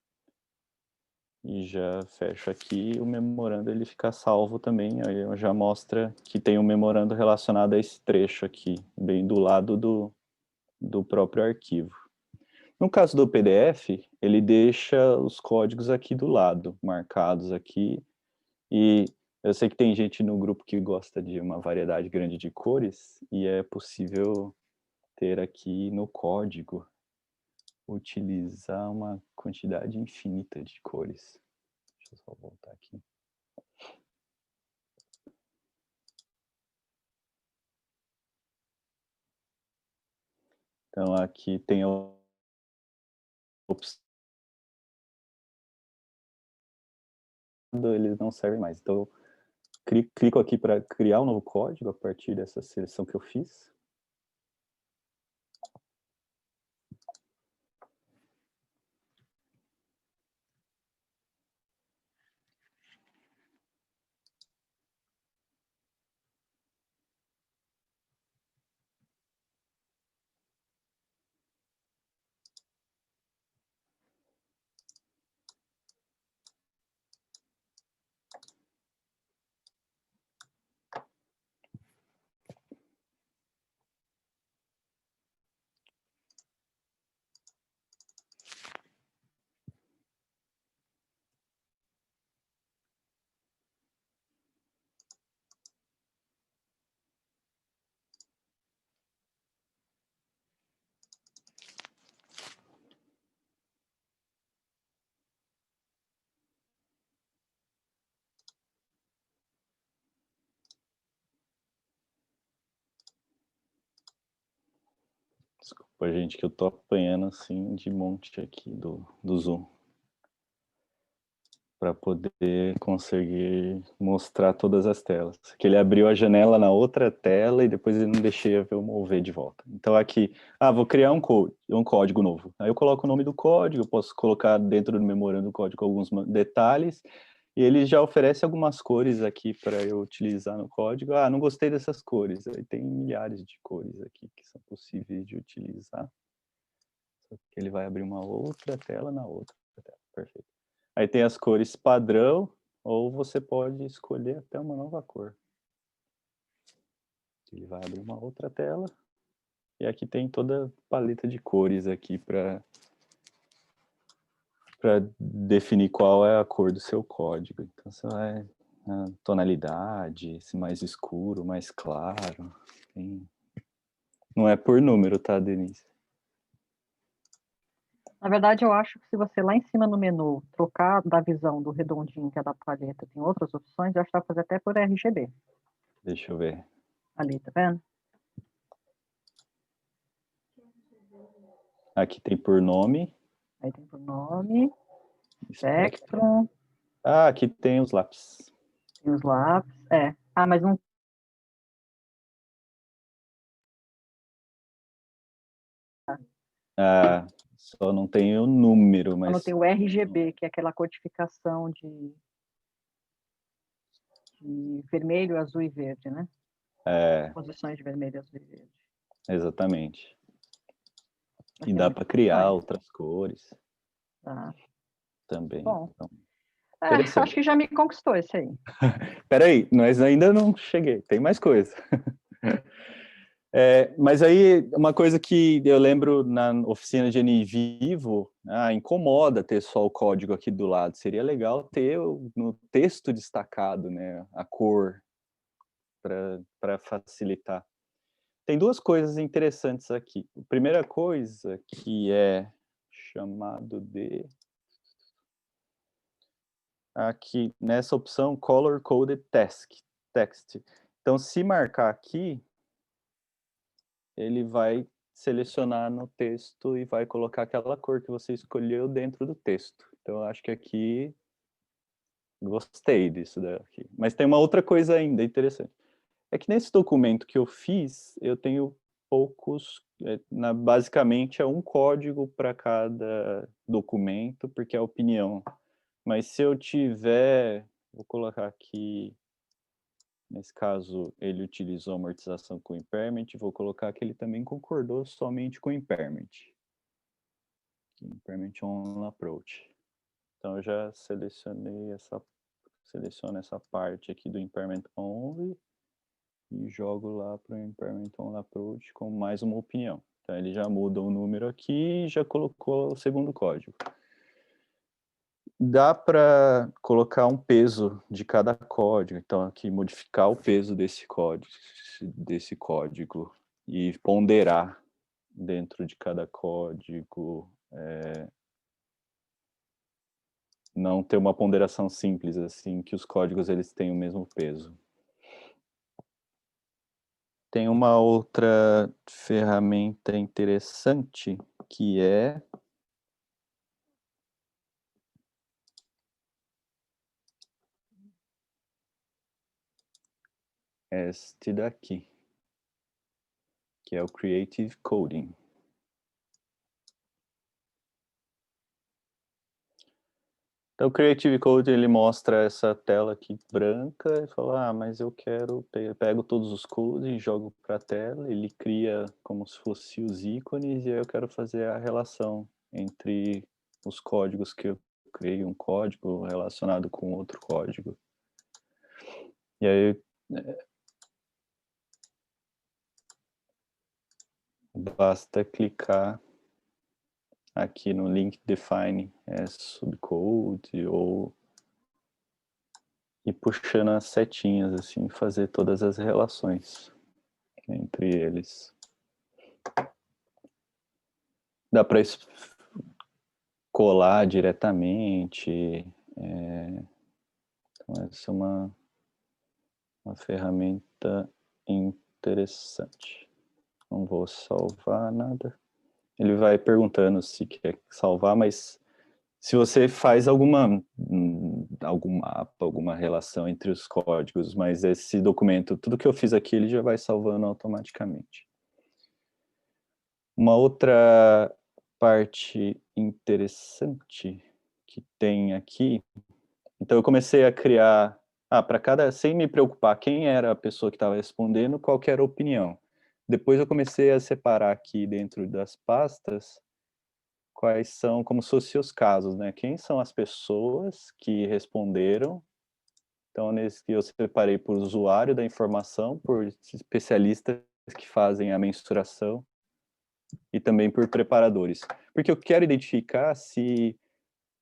E já fecho aqui, o memorando ele fica salvo também, aí já mostra que tem um memorando relacionado a esse trecho aqui, bem do lado do próprio arquivo. No caso do PDF, ele deixa os códigos aqui do lado, marcados aqui, e eu sei que tem gente no grupo que gosta de uma variedade grande de cores, e é possível ter aqui no código, utilizar uma quantidade infinita de cores. Deixa eu só voltar aqui. Então aqui tem a opção, eles não servem mais. Então eu clico aqui para criar um novo código a partir dessa seleção que eu fiz. Desculpa, gente, que eu tô apanhando assim de monte aqui do Zoom. Para poder conseguir mostrar todas as telas. Que ele abriu a janela na outra tela e depois ele não deixei eu mover de volta. Então aqui, vou criar um código novo. Aí eu coloco o nome do código, eu posso colocar dentro do memorando do código alguns detalhes, e ele já oferece algumas cores aqui para eu utilizar no código. Não gostei dessas cores. Aí tem milhares de cores aqui que são possíveis de utilizar. Só que ele vai abrir uma outra tela na outra tela. Perfeito. Aí tem as cores padrão, ou você pode escolher até uma nova cor. Ele vai abrir uma outra tela. E aqui tem toda a paleta de cores aqui para definir qual é a cor do seu código. Então, você vai a tonalidade, se mais escuro, mais claro. Não é por número, tá, Denise?
Na verdade, eu acho que se você lá em cima no menu trocar da visão do redondinho, que é da palheta, tem outras opções, eu acho que dá pra fazer até por RGB.
Deixa eu ver.
Ali, tá vendo?
Aqui tem por nome.
Aí tem por nome,
Spectrum.
Spectrum,
Ah, aqui tem os lápis.
tem os lápis. Ah, mas não.
Ah, só não tem o número,
Não
mas...
tem o RGB, que é aquela codificação de vermelho, azul e verde, né? Posições de vermelho, azul e verde.
Exatamente.
Mas
E
tem
dá
muitas
para criar
opções.
outras cores
Tá.
também.
Bom.
Então,
Acho que já me conquistou esse aí.
Peraí, nós ainda não cheguei, tem mais coisa. Mas aí, uma coisa que eu lembro na oficina de NI Vivo, incomoda ter só o código aqui do lado. Seria legal ter no texto destacado, né, a cor, para facilitar. Tem duas coisas interessantes aqui. A primeira coisa que é chamado de... Aqui, nessa opção, Color Coded Text. Então, se marcar aqui, ele vai selecionar no texto e vai colocar aquela cor que você escolheu dentro do texto. Então, eu acho que aqui, gostei disso daqui. Mas tem uma outra coisa ainda interessante. É que nesse documento que eu fiz, eu tenho poucos... basicamente, é um código para cada documento, porque é opinião. Mas se eu tiver... Vou colocar aqui... Nesse caso, ele utilizou amortização com impairment. Vou colocar que ele também concordou somente com impairment. Impairment on approach. Então, eu já seleciono essa parte aqui do impairment only e jogo lá para o impairment on approach com mais uma opinião. Então, ele já muda o número aqui e já colocou o segundo código. Dá para colocar um peso de cada código, então aqui modificar o peso desse código e ponderar dentro de cada código, não ter uma ponderação simples assim, que os códigos eles têm o mesmo peso. Tem uma outra ferramenta interessante que é este daqui, que é o Creative Coding. Então, o Creative Code, ele mostra essa tela aqui branca e fala, mas eu pego todos os codes e jogo para a tela, ele cria como se fosse os ícones e aí eu quero fazer a relação entre os códigos que eu criei, um código relacionado com outro código. E aí, basta clicar aqui no link define subcode ou ir puxando as setinhas assim, fazer todas as relações entre eles. Dá para colar diretamente. Então essa é uma ferramenta interessante. Não vou salvar nada. Ele vai perguntando se quer salvar, mas se você faz algum mapa, alguma relação entre os códigos, mas esse documento, tudo que eu fiz aqui, ele já vai salvando automaticamente. Uma outra parte interessante que tem aqui, então eu comecei a criar, sem me preocupar quem era a pessoa que estava respondendo, qual que era a opinião. Depois eu comecei a separar aqui dentro das pastas, quais são, como se fossem os casos, né? Quem são as pessoas que responderam. Então, nesse que eu separei por usuário da informação, por especialistas que fazem a mensuração e também por preparadores. Porque eu quero identificar se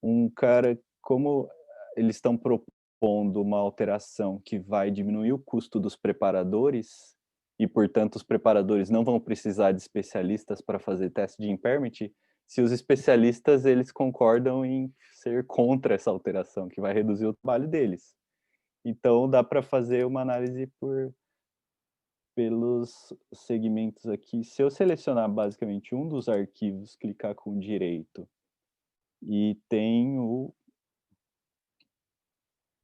um cara, como eles estão propondo uma alteração que vai diminuir o custo dos preparadores e, portanto, os preparadores não vão precisar de especialistas para fazer teste de impairment, se os especialistas eles concordam em ser contra essa alteração, que vai reduzir o trabalho deles. Então, dá para fazer uma análise pelos segmentos aqui. Se eu selecionar basicamente um dos arquivos, clicar com direito, e tem o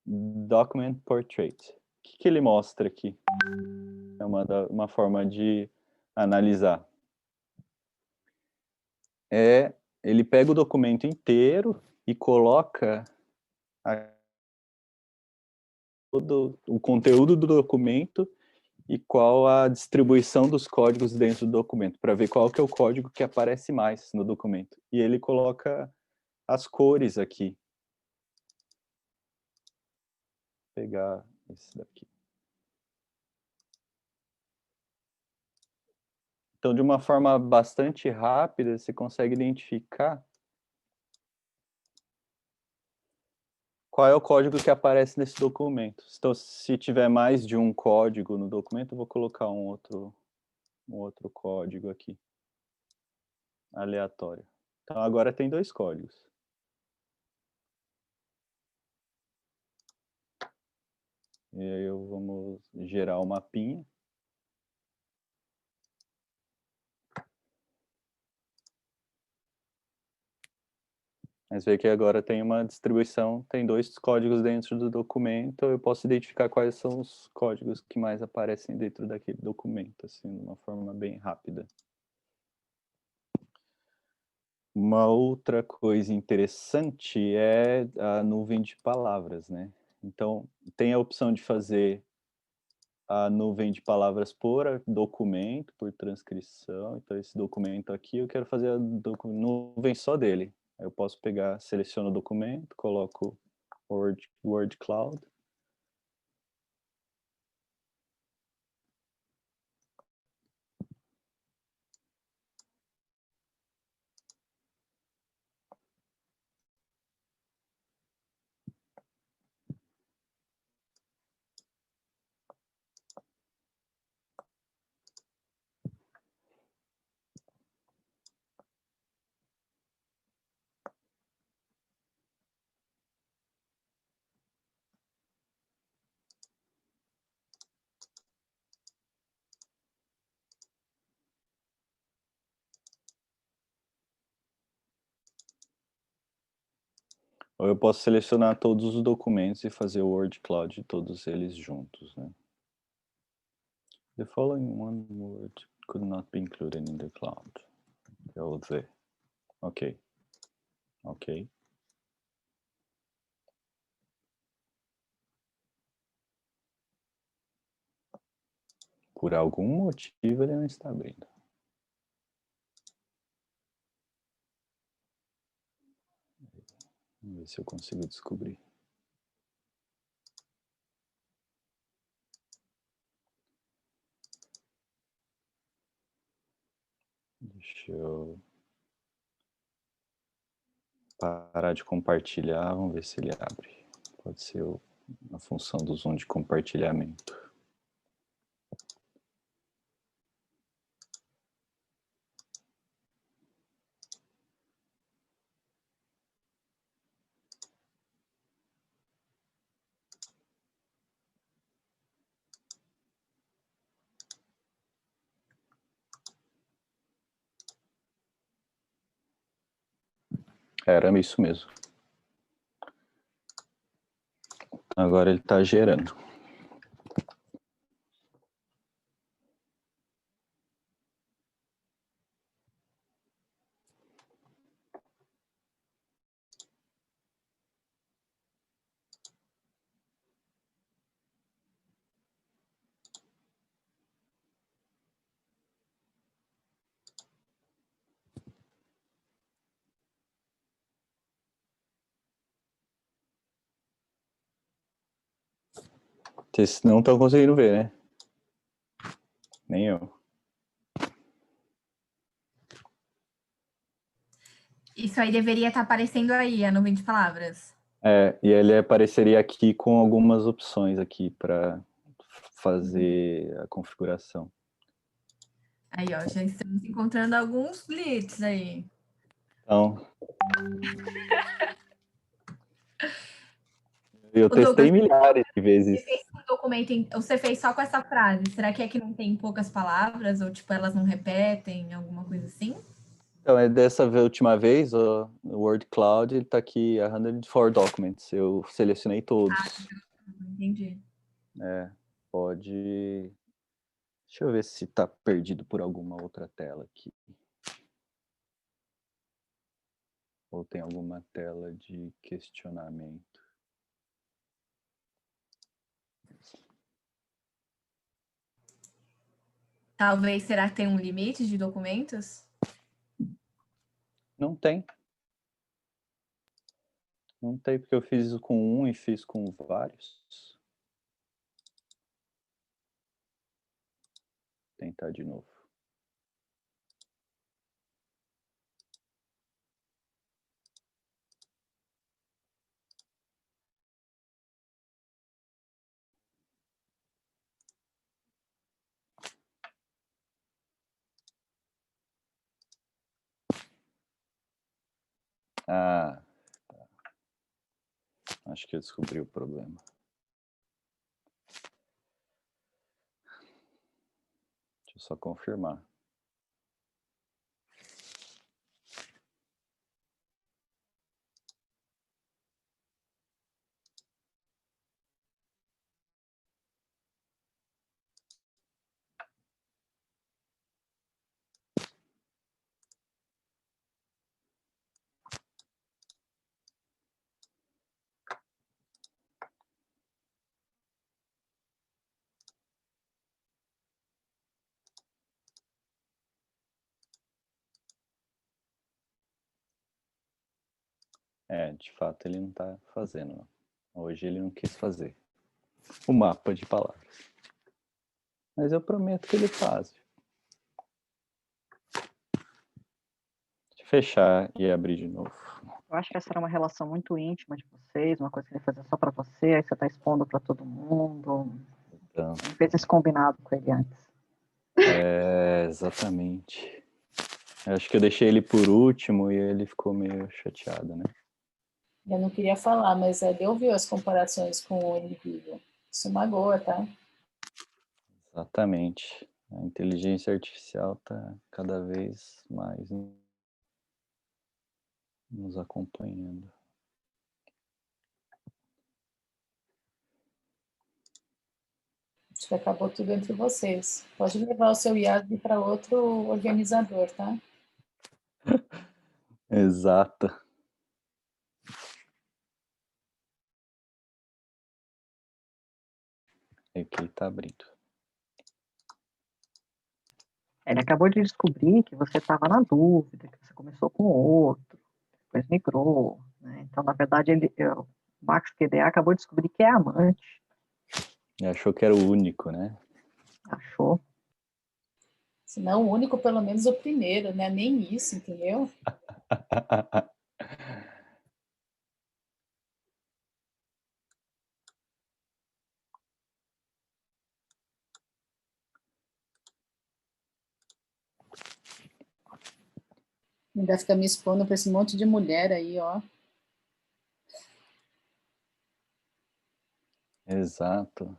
Document Portrait. O que ele mostra aqui? É uma forma de analisar. Ele pega o documento inteiro e coloca todo o conteúdo do documento e qual a distribuição dos códigos dentro do documento, para ver qual que é o código que aparece mais no documento. E ele coloca as cores aqui. Vou pegar esse daqui. Então, de uma forma bastante rápida, você consegue identificar qual é o código que aparece nesse documento. Então, se tiver mais de um código no documento, eu vou colocar um outro código aqui, aleatório. Então, agora tem 2 códigos. E aí vamos gerar o mapinha. Mas vê que agora tem uma distribuição, tem 2 códigos dentro do documento, eu posso identificar quais são os códigos que mais aparecem dentro daquele documento, assim, de uma forma bem rápida. Uma outra coisa interessante é a nuvem de palavras, né? Então, tem a opção de fazer a nuvem de palavras por documento, por transcrição. Então, esse documento aqui, eu quero fazer a nuvem só dele. Aí eu posso pegar, seleciono o documento, coloco Word Cloud. Ou eu posso selecionar todos os documentos e fazer o Word Cloud de todos eles juntos, né? The following one word could not be included in the cloud. Eu vou dizer, ok. Por algum motivo ele não está abrindo. Vamos ver se eu consigo descobrir. Deixa eu parar de compartilhar, vamos ver se ele abre. Pode ser a função do Zoom de compartilhamento. Era isso mesmo. Agora ele está gerando. Vocês não estão conseguindo ver, né? Nem eu.
Isso aí deveria estar aparecendo aí, a nuvem de palavras.
E ele apareceria aqui com algumas opções aqui para fazer a configuração.
Aí, ó, já estamos encontrando alguns blitz aí.
Então, eu testei milhares de vezes.
Você fez um documento, você fez só com essa frase? Será que é que não tem poucas palavras? Ou, tipo, elas não repetem, alguma coisa assim?
Então, dessa última vez, o Word Cloud, ele tá aqui, 104 documents. Eu selecionei todos.
Entendi.
Pode... Deixa eu ver se tá perdido por alguma outra tela aqui. Ou tem alguma tela de questionamento.
Talvez, será que tem um limite de documentos?
Não tem. Não tem, porque eu fiz com um e fiz com vários. Vou tentar de novo. Ah, tá. Acho que eu descobri o problema. Deixa eu só confirmar. De fato ele não está fazendo. Não. Hoje ele não quis fazer o mapa de palavras. Mas eu prometo que ele faz. Deixa eu fechar e abrir de novo.
Eu acho que essa era uma relação muito íntima de vocês, uma coisa que ele fazia só para você, aí você está expondo para todo mundo.
Então,
Não fez esse combinado com ele antes.
Exatamente. Eu acho que eu deixei ele por último e ele ficou meio chateado, né?
Eu não queria falar, mas ele ouviu as comparações com o NVIDIA. Isso magoa, tá?
Exatamente. A inteligência artificial está cada vez mais nos acompanhando.
Acho que acabou tudo entre vocês. Pode levar o seu IAD para outro organizador, tá?
Exato. Aqui está abrindo.
Ele acabou de descobrir que você estava na dúvida, que você começou com outro, depois migrou, né? Então, na verdade, o Max QDA acabou de descobrir que é amante.
Ele achou que era o único, né?
Achou.
Se não o único, pelo menos o primeiro, né? Nem isso, entendeu? Ainda fica me expondo para esse monte de mulher aí, ó.
Exato.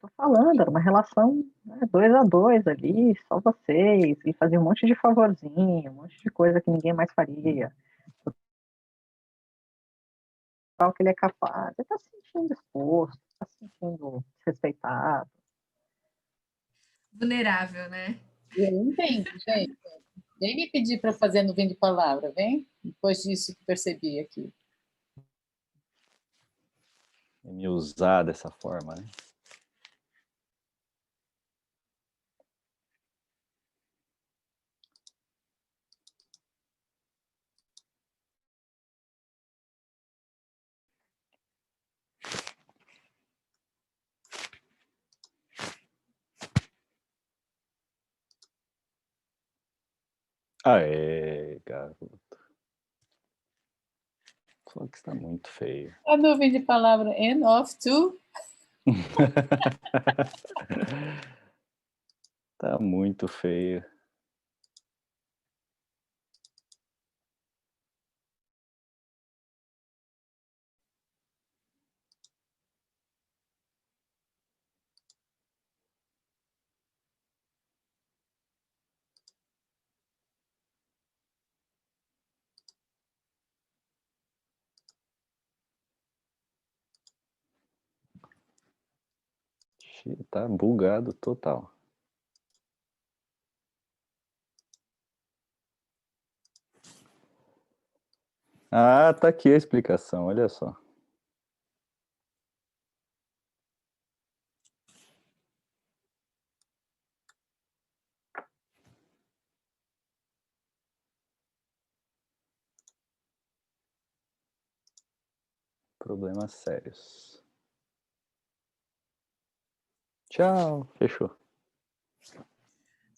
Tô falando, era uma relação, né, 2 a 2 ali, só vocês, e fazia um monte de favorzinho, um monte de coisa que ninguém mais faria. Tal que ele é capaz, ele tá se sentindo exposto, tá se sentindo respeitado.
Vulnerável, né?
Eu entendo, gente. Vem me pedir para fazer nuvem de palavra, vem? Depois disso que percebi aqui.
Me usar dessa forma, né? Aê, garoto. Só que está muito feio.
A nuvem de palavra and off to.
Tá muito feio. Aqui tá bugado total. Ah, tá aqui a explicação, olha só. Problemas sérios. Tchau, fechou.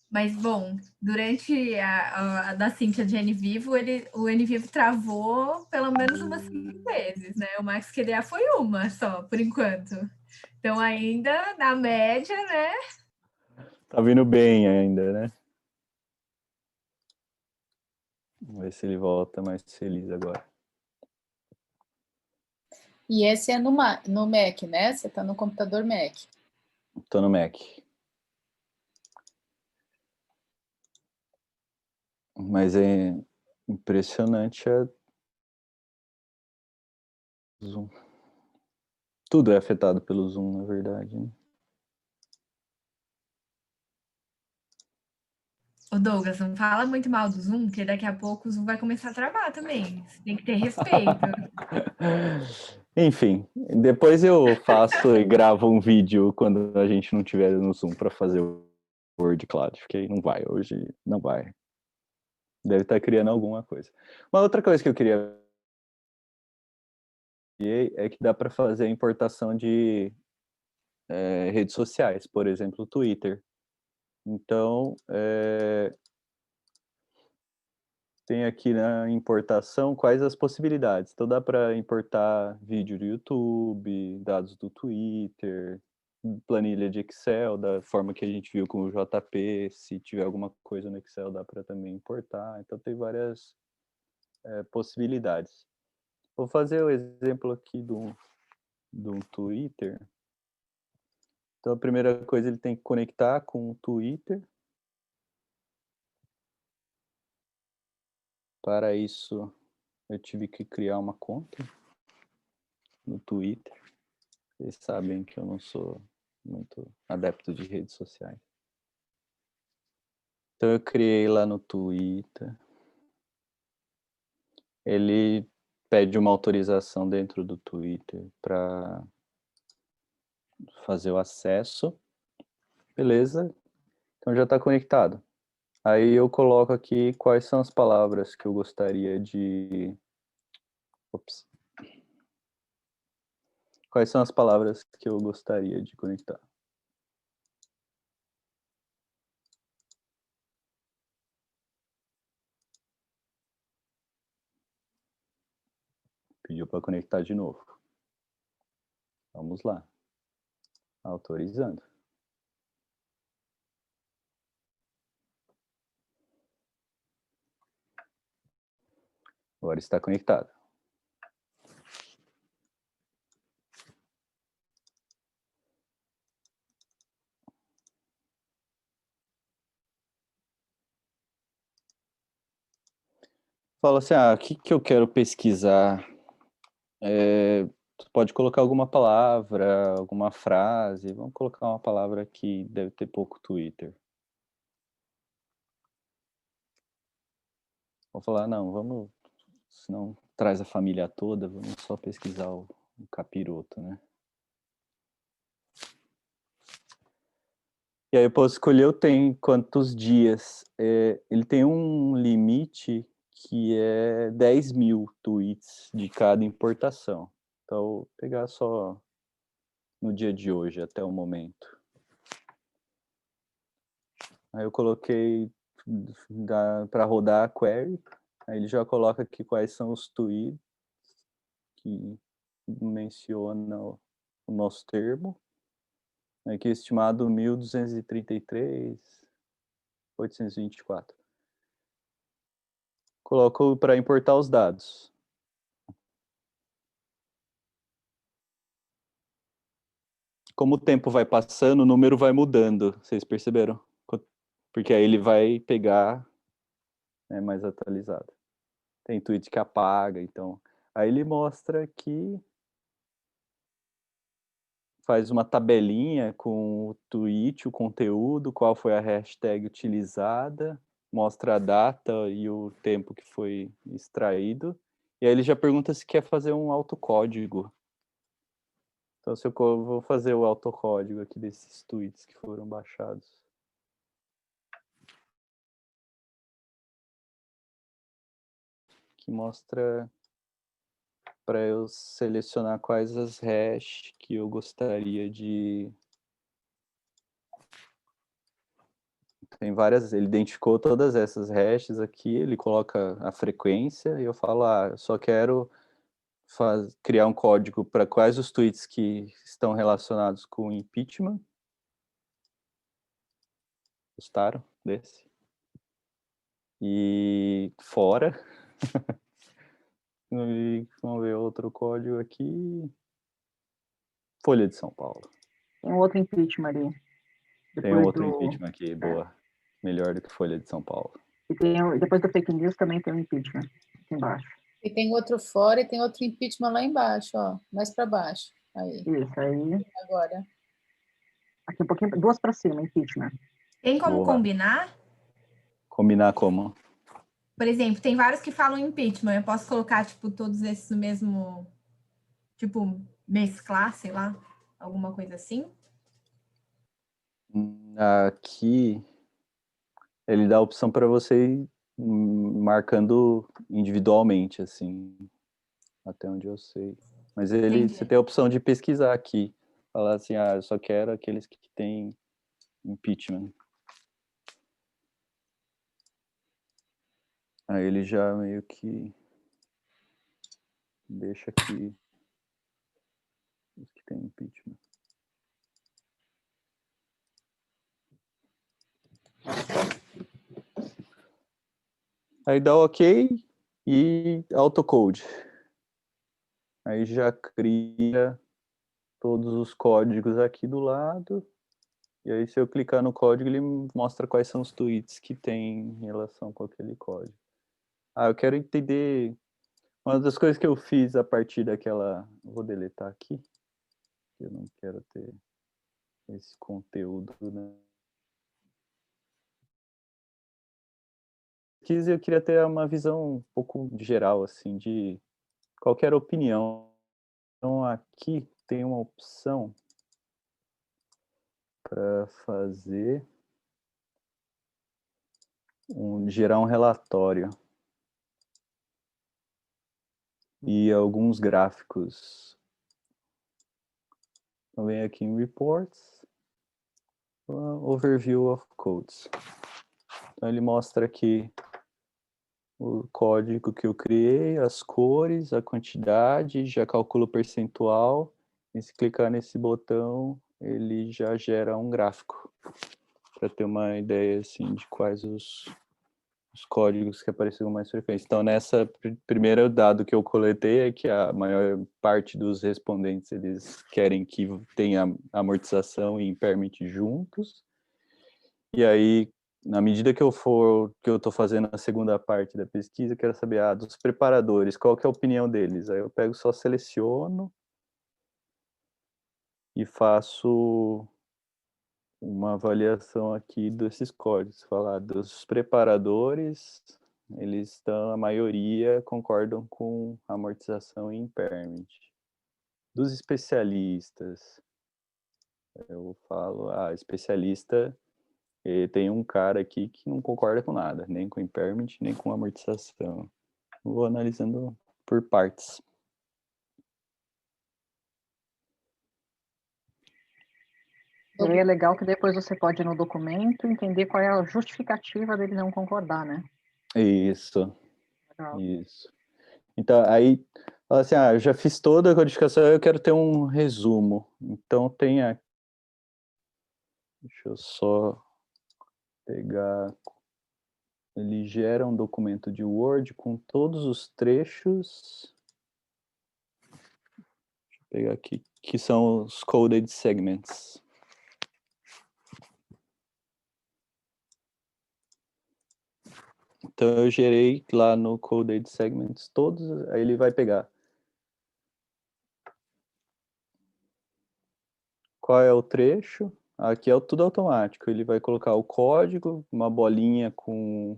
Mas, bom, durante a da Cíntia de N Vivo, o N Vivo travou pelo menos umas 5 vezes, né? O Max QDA foi uma só, por enquanto. Então, ainda na média, né?
Tá vindo bem ainda, né? Vamos ver se ele volta mais feliz agora.
E esse é no Mac, né? Você está no computador Mac.
Tô no Mac. Mas é impressionante a Zoom. Tudo é afetado pelo Zoom, na verdade, né?
Ô Douglas, não fala muito mal do Zoom, porque daqui a pouco o Zoom vai começar a travar também. Você tem que ter respeito.
Enfim, depois eu faço e gravo um vídeo quando a gente não tiver no Zoom para fazer o Word Cloud, porque não vai, hoje não vai. Deve estar criando alguma coisa. Uma outra coisa que eu queria é que dá para fazer a importação de redes sociais, por exemplo, o Twitter. Então, tem aqui na importação quais as possibilidades. Então dá para importar vídeo do YouTube, dados do Twitter, planilha de Excel, da forma que a gente viu com o JP. Se tiver alguma coisa no Excel, dá para também importar. Então tem várias possibilidades. Vou fazer o exemplo aqui do Twitter. Então a primeira coisa, ele tem que conectar com o Twitter. Para isso, eu tive que criar uma conta no Twitter. Vocês sabem que eu não sou muito adepto de redes sociais. Então eu criei lá no Twitter. Ele pede uma autorização dentro do Twitter para fazer o acesso. Beleza? Então já está conectado. Aí eu coloco aqui quais são as palavras que eu gostaria de... Ops. Quais são as palavras que eu gostaria de conectar? Pediu para conectar de novo. Vamos lá. Autorizando. Agora está conectado. Fala assim, o que eu quero pesquisar? Tu pode colocar alguma palavra, alguma frase. Vamos colocar uma palavra que deve ter pouco Twitter. Vou falar, não, vamos, senão traz a família toda, vamos só pesquisar o capiroto, né? E aí eu posso escolher o quantos dias. Ele tem um limite que é 10.000 tweets de cada importação. Então, vou pegar só no dia de hoje, até o momento. Aí eu coloquei para rodar a query. Aí ele já coloca aqui quais são os tweets que mencionam o nosso termo. Aqui estimado 1.233.824. Coloco para importar os dados. Como o tempo vai passando, o número vai mudando. Vocês perceberam? Porque aí ele vai pegar mais atualizado. Tem tweet que apaga, então... Aí ele mostra que faz uma tabelinha com o tweet, o conteúdo, qual foi a hashtag utilizada, mostra a data e o tempo que foi extraído. E aí ele já pergunta se quer fazer um autocódigo. Então, se eu vou fazer o autocódigo aqui desses tweets que foram baixados. Que mostra para eu selecionar quais as hashes que eu gostaria de... Tem várias, ele identificou todas essas hashes aqui, ele coloca a frequência e eu falo, eu só quero criar um código para quais os tweets que estão relacionados com impeachment. Gostaram desse? E fora. E vamos ver outro código aqui. Folha de São Paulo.
Tem um outro impeachment ali.
Tem um outro impeachment aqui, boa. Melhor do que Folha de São Paulo.
E depois do fake news também tem um impeachment aqui embaixo.
E tem outro fora e tem outro impeachment lá embaixo, ó, mais para baixo. Aí.
Isso, aí.
Agora.
Aqui um pouquinho, 2 para cima, impeachment.
Tem como combinar?
Combinar como?
Por exemplo, tem vários que falam impeachment. Eu posso colocar, tipo, todos esses no mesmo... Tipo, mesclar, sei lá, alguma coisa assim?
Aqui, ele dá a opção para você ir marcando individualmente, assim, até onde eu sei. Mas você tem a opção de pesquisar aqui. Falar assim, eu só quero aqueles que têm impeachment. Aí ele já meio que deixa aqui os que tem impeachment. Aí dá OK e autocode. Aí já cria todos os códigos aqui do lado. E aí se eu clicar no código, ele mostra quais são os tweets que tem relação com aquele código. Eu quero entender... Uma das coisas que eu fiz a partir daquela... Vou deletar aqui. Eu não quero ter esse conteúdo, né? Eu queria ter uma visão um pouco geral, assim, de qualquer opinião. Então, aqui tem uma opção para fazer gerar um relatório e alguns gráficos. Então, vem aqui em Reports, Overview of Codes. Então, ele mostra aqui o código que eu criei, as cores, a quantidade, já calcula o percentual. E se clicar nesse botão, ele já gera um gráfico para ter uma ideia assim de quais os códigos que apareceram mais frequentes. Então, nessa primeira dado que eu coletei é que a maior parte dos respondentes eles querem que tenha amortização e impairment juntos. E aí, na medida que eu estou fazendo a segunda parte da pesquisa, eu quero saber, dos preparadores, qual que é a opinião deles? Aí eu pego, só seleciono e faço uma avaliação aqui desses códigos. Falar dos preparadores, a maioria concordam com amortização e impairment. Dos especialistas, eu falo, especialista... E tem um cara aqui que não concorda com nada, nem com impairment, nem com amortização. Vou analisando por partes.
E aí é legal que depois você pode, no documento, entender qual é a justificativa dele não concordar, né?
Isso.
Legal.
Isso. Então, aí, fala assim, eu já fiz toda a codificação, eu quero ter um resumo. Então, tem aqui... Deixa eu só pegar... Ele gera um documento de Word com todos os trechos. Deixa eu pegar aqui, que são os coded segments. Então eu gerei lá no coded segments todos, aí ele vai pegar qual é o trecho. Aqui é tudo automático. Ele vai colocar o código, uma bolinha com...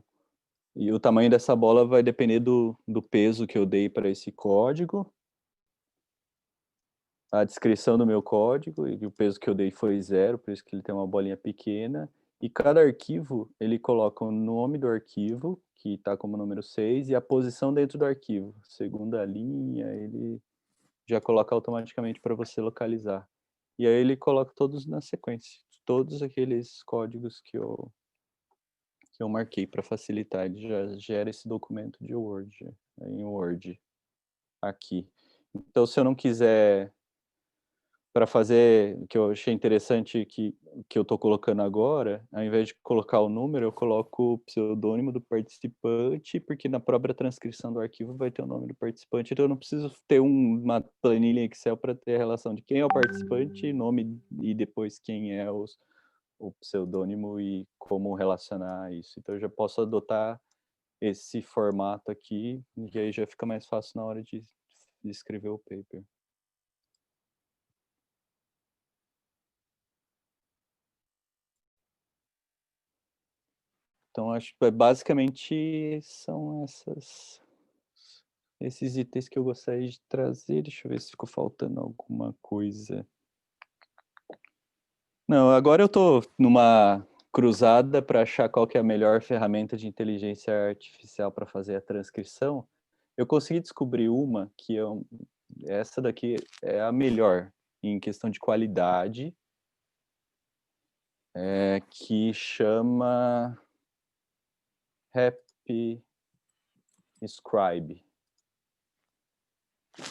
E o tamanho dessa bola vai depender do peso que eu dei para esse código. A descrição do meu código, e o peso que eu dei foi 0, por isso que ele tem uma bolinha pequena. E cada arquivo, ele coloca o nome do arquivo, que está como número 6, e a posição dentro do arquivo. Segunda linha, ele já coloca automaticamente para você localizar. E aí ele coloca todos na sequência. Todos aqueles códigos que eu marquei para facilitar. Ele já gera esse documento de Word, em Word, aqui. Então, se eu não quiser... Para fazer, o que eu achei interessante que eu estou colocando agora, ao invés de colocar o número, eu coloco o pseudônimo do participante, porque na própria transcrição do arquivo vai ter o nome do participante, então eu não preciso ter uma planilha Excel para ter a relação de quem é o participante, nome e depois quem é o pseudônimo e como relacionar isso. Então eu já posso adotar esse formato aqui, e aí já fica mais fácil na hora de escrever o paper. Então, acho que basicamente são esses itens que eu gostaria de trazer. Deixa eu ver se ficou faltando alguma coisa. Não, agora eu estou numa cruzada para achar qual que é a melhor ferramenta de inteligência artificial para fazer a transcrição. Eu consegui descobrir uma que essa daqui é a melhor em questão de qualidade, que chama Happy Scribe. Vou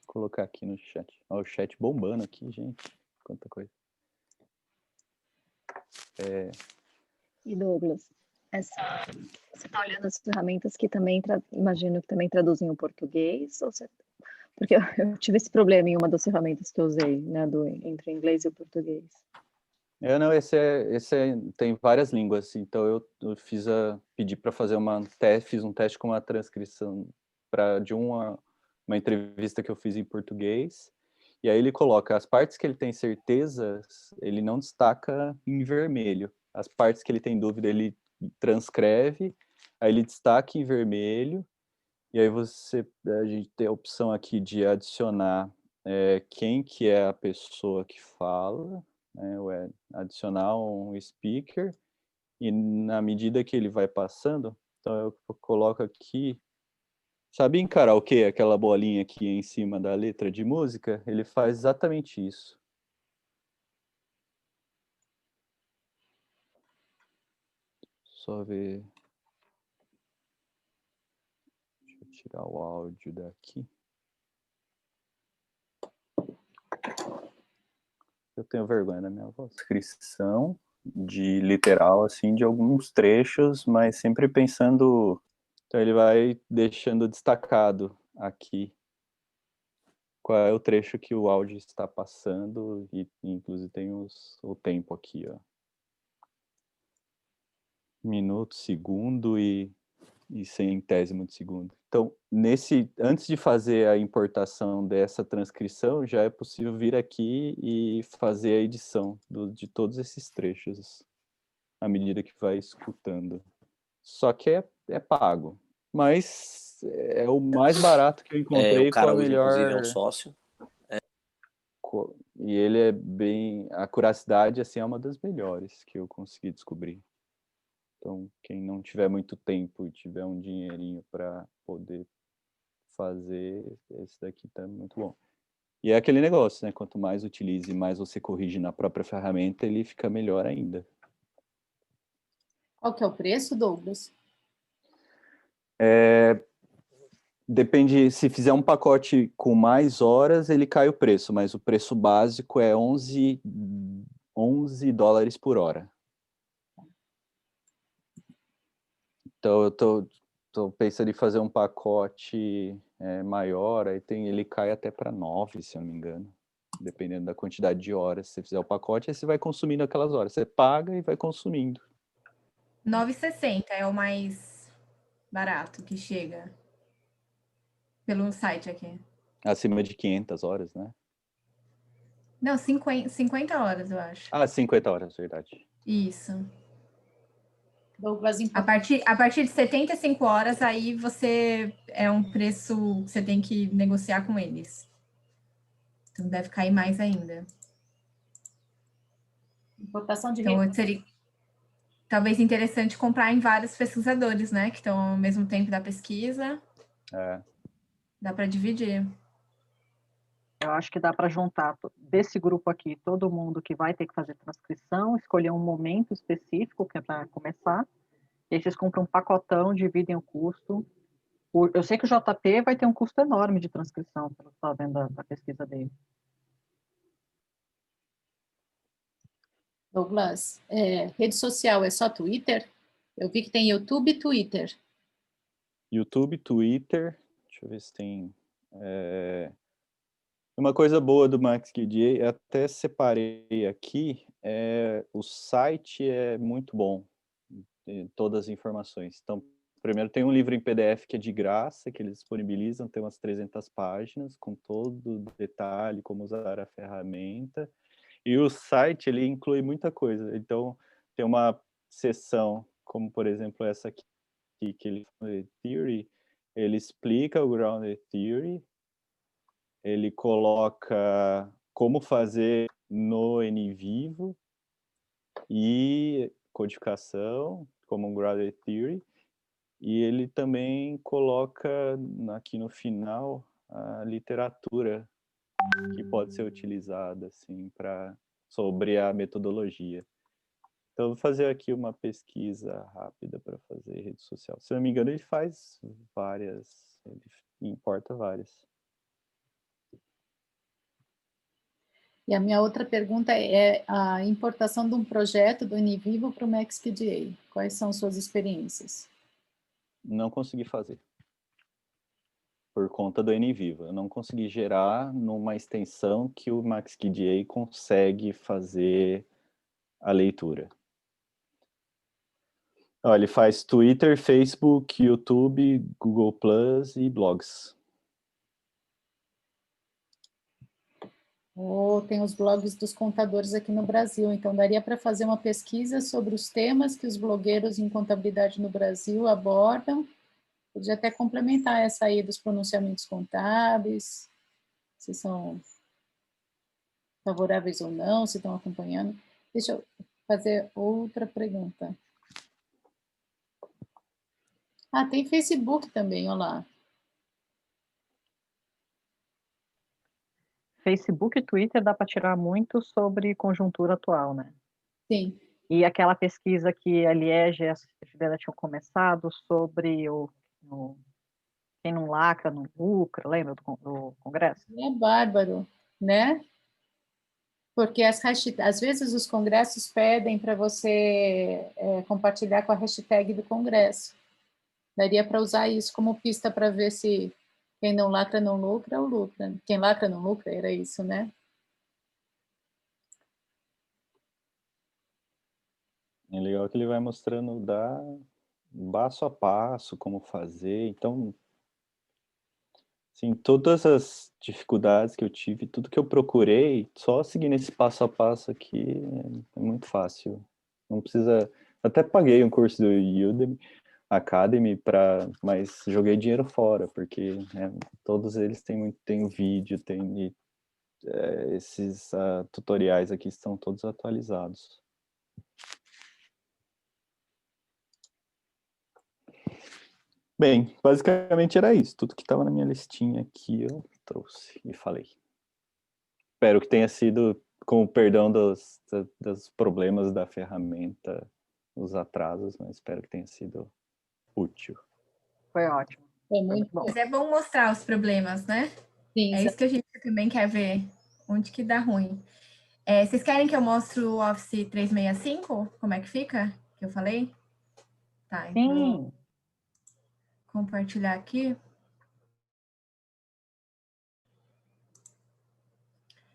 colocar aqui no chat. Olha o chat bombando aqui, gente. Quanta coisa.
E Douglas, você está olhando as ferramentas que também, imagino que também traduzem o português? Porque eu tive esse problema em uma das ferramentas que eu usei, né, entre o inglês e o português.
Não, esse tem várias línguas, então eu pedi para fazer fiz um teste com uma transcrição de uma entrevista que eu fiz em português, e aí ele coloca as partes que ele tem certeza, ele não destaca em vermelho. As partes que ele tem dúvida, ele transcreve, aí ele destaca em vermelho, e aí a gente tem a opção aqui de adicionar quem que é a pessoa que fala, adicionar um speaker, e na medida que ele vai passando, então eu coloco aqui, sabe em karaokê, aquela bolinha aqui em cima da letra de música? Ele faz exatamente isso. Só ver... Deixa eu tirar o áudio daqui. Eu tenho vergonha da minha voz. Descrição de literal, assim, de alguns trechos, mas sempre pensando... Então ele vai deixando destacado aqui qual é o trecho que o áudio está passando, e inclusive tem o tempo aqui, ó. Minuto, segundo e centésimo de segundo. Então, antes de fazer a importação dessa transcrição, já é possível vir aqui e fazer a edição de todos esses trechos, à medida que vai escutando. Só que é pago, mas é o mais barato que eu encontrei
o cara
com a
hoje,
melhor...
inclusive, é um sócio.
E ele é bem... A curacidade, assim, é uma das melhores que eu consegui descobrir. Então, quem não tiver muito tempo e tiver um dinheirinho para poder fazer, esse daqui tá muito bom. E é aquele negócio, né? Quanto mais utilize, mais você corrige na própria ferramenta, ele fica melhor ainda.
Qual que é o preço, Douglas?
Depende, se fizer um pacote com mais horas, ele cai o preço, mas o preço básico é 11 dólares por hora. Então, eu tô pensando em fazer um pacote maior, aí ele cai até para 9, se eu não me engano, dependendo da quantidade de horas. Se você fizer o pacote, aí você vai consumindo aquelas horas. Você paga e vai consumindo.
9,60 é o mais barato que chega pelo site aqui.
Acima de 500 horas, né?
Não, 50 horas, eu acho.
Ah, 50 horas, verdade.
Isso.
Douglas,
A partir de 75 horas, aí você é um preço que você tem que negociar com eles. Então deve cair mais ainda.
importação de
Então seria talvez interessante comprar em vários pesquisadores, né? Que estão ao mesmo tempo da pesquisa.
É.
Dá para dividir.
Eu acho que dá para juntar desse grupo aqui todo mundo que vai ter que fazer transcrição, escolher um momento específico que é para começar, e aí vocês compram um pacotão, dividem o custo. Eu sei que o JP vai ter um custo enorme de transcrição, pelo que eu estou vendo da pesquisa dele.
Douglas, rede social é só Twitter? Eu vi que tem YouTube e Twitter.
YouTube, Twitter, deixa eu ver se tem... Uma coisa boa do MaxQDA, até separei aqui, o site é muito bom, todas as informações. Então, primeiro tem um livro em PDF que é de graça, que eles disponibilizam, tem umas 300 páginas, com todo o detalhe, como usar a ferramenta. E o site, ele inclui muita coisa. Então, tem uma seção, como por exemplo essa aqui, que ele fala Theory, ele explica o Grounded Theory, ele coloca como fazer no NVivo e codificação, como um Grounded Theory, e ele também coloca aqui no final a literatura que pode ser utilizada assim sobre a metodologia. Então, eu vou fazer aqui uma pesquisa rápida para fazer rede social. Se não me engano, ele faz várias, ele importa várias.
E a minha outra pergunta é a importação de um projeto do NVivo para o MaxQDA. Quais são suas experiências?
Não consegui fazer. Por conta do NVivo. Eu não consegui gerar numa extensão que o MaxQDA consegue fazer a leitura. Ó, ele faz Twitter, Facebook, YouTube, Google Plus e blogs.
Tem os blogs dos contadores aqui no Brasil, então daria para fazer uma pesquisa sobre os temas que os blogueiros em contabilidade no Brasil abordam. Podia até complementar essa aí dos pronunciamentos contábeis, se são favoráveis ou não, se estão acompanhando. Deixa eu fazer outra pergunta. Ah, tem Facebook também, olha lá.
Facebook e Twitter dá para tirar muito sobre conjuntura atual, né?
Sim.
E aquela pesquisa que a Liege e a Fidela tinham começado sobre quem não lacra, não lucra, lembra do congresso?
É bárbaro, né? Porque às vezes os congressos pedem para você compartilhar com a hashtag do congresso. Daria para usar isso como pista para ver se quem não lacra não lucra ou lucra. Quem lacra não lucra, era isso, né?
É legal que ele vai mostrando passo a passo como fazer. Então, assim, todas as dificuldades que eu tive, tudo que eu procurei, só seguindo esse passo a passo aqui é muito fácil. Não precisa... Até paguei um curso do Udemy Academy, mas joguei dinheiro fora, porque todos eles têm vídeo, esses tutoriais aqui estão todos atualizados. Bem, basicamente era isso. Tudo que estava na minha listinha aqui eu trouxe e falei. Espero que tenha sido, com o perdão dos problemas da ferramenta, os atrasos, mas espero que tenha sido útil.
Foi ótimo.
É muito
bom.
Mas é bom mostrar os problemas, né?
Sim,
É isso que a gente também quer ver, onde que dá ruim. Vocês querem que eu mostre o Office 365? Como é que fica? Que eu falei? Tá, então eu vou compartilhar aqui.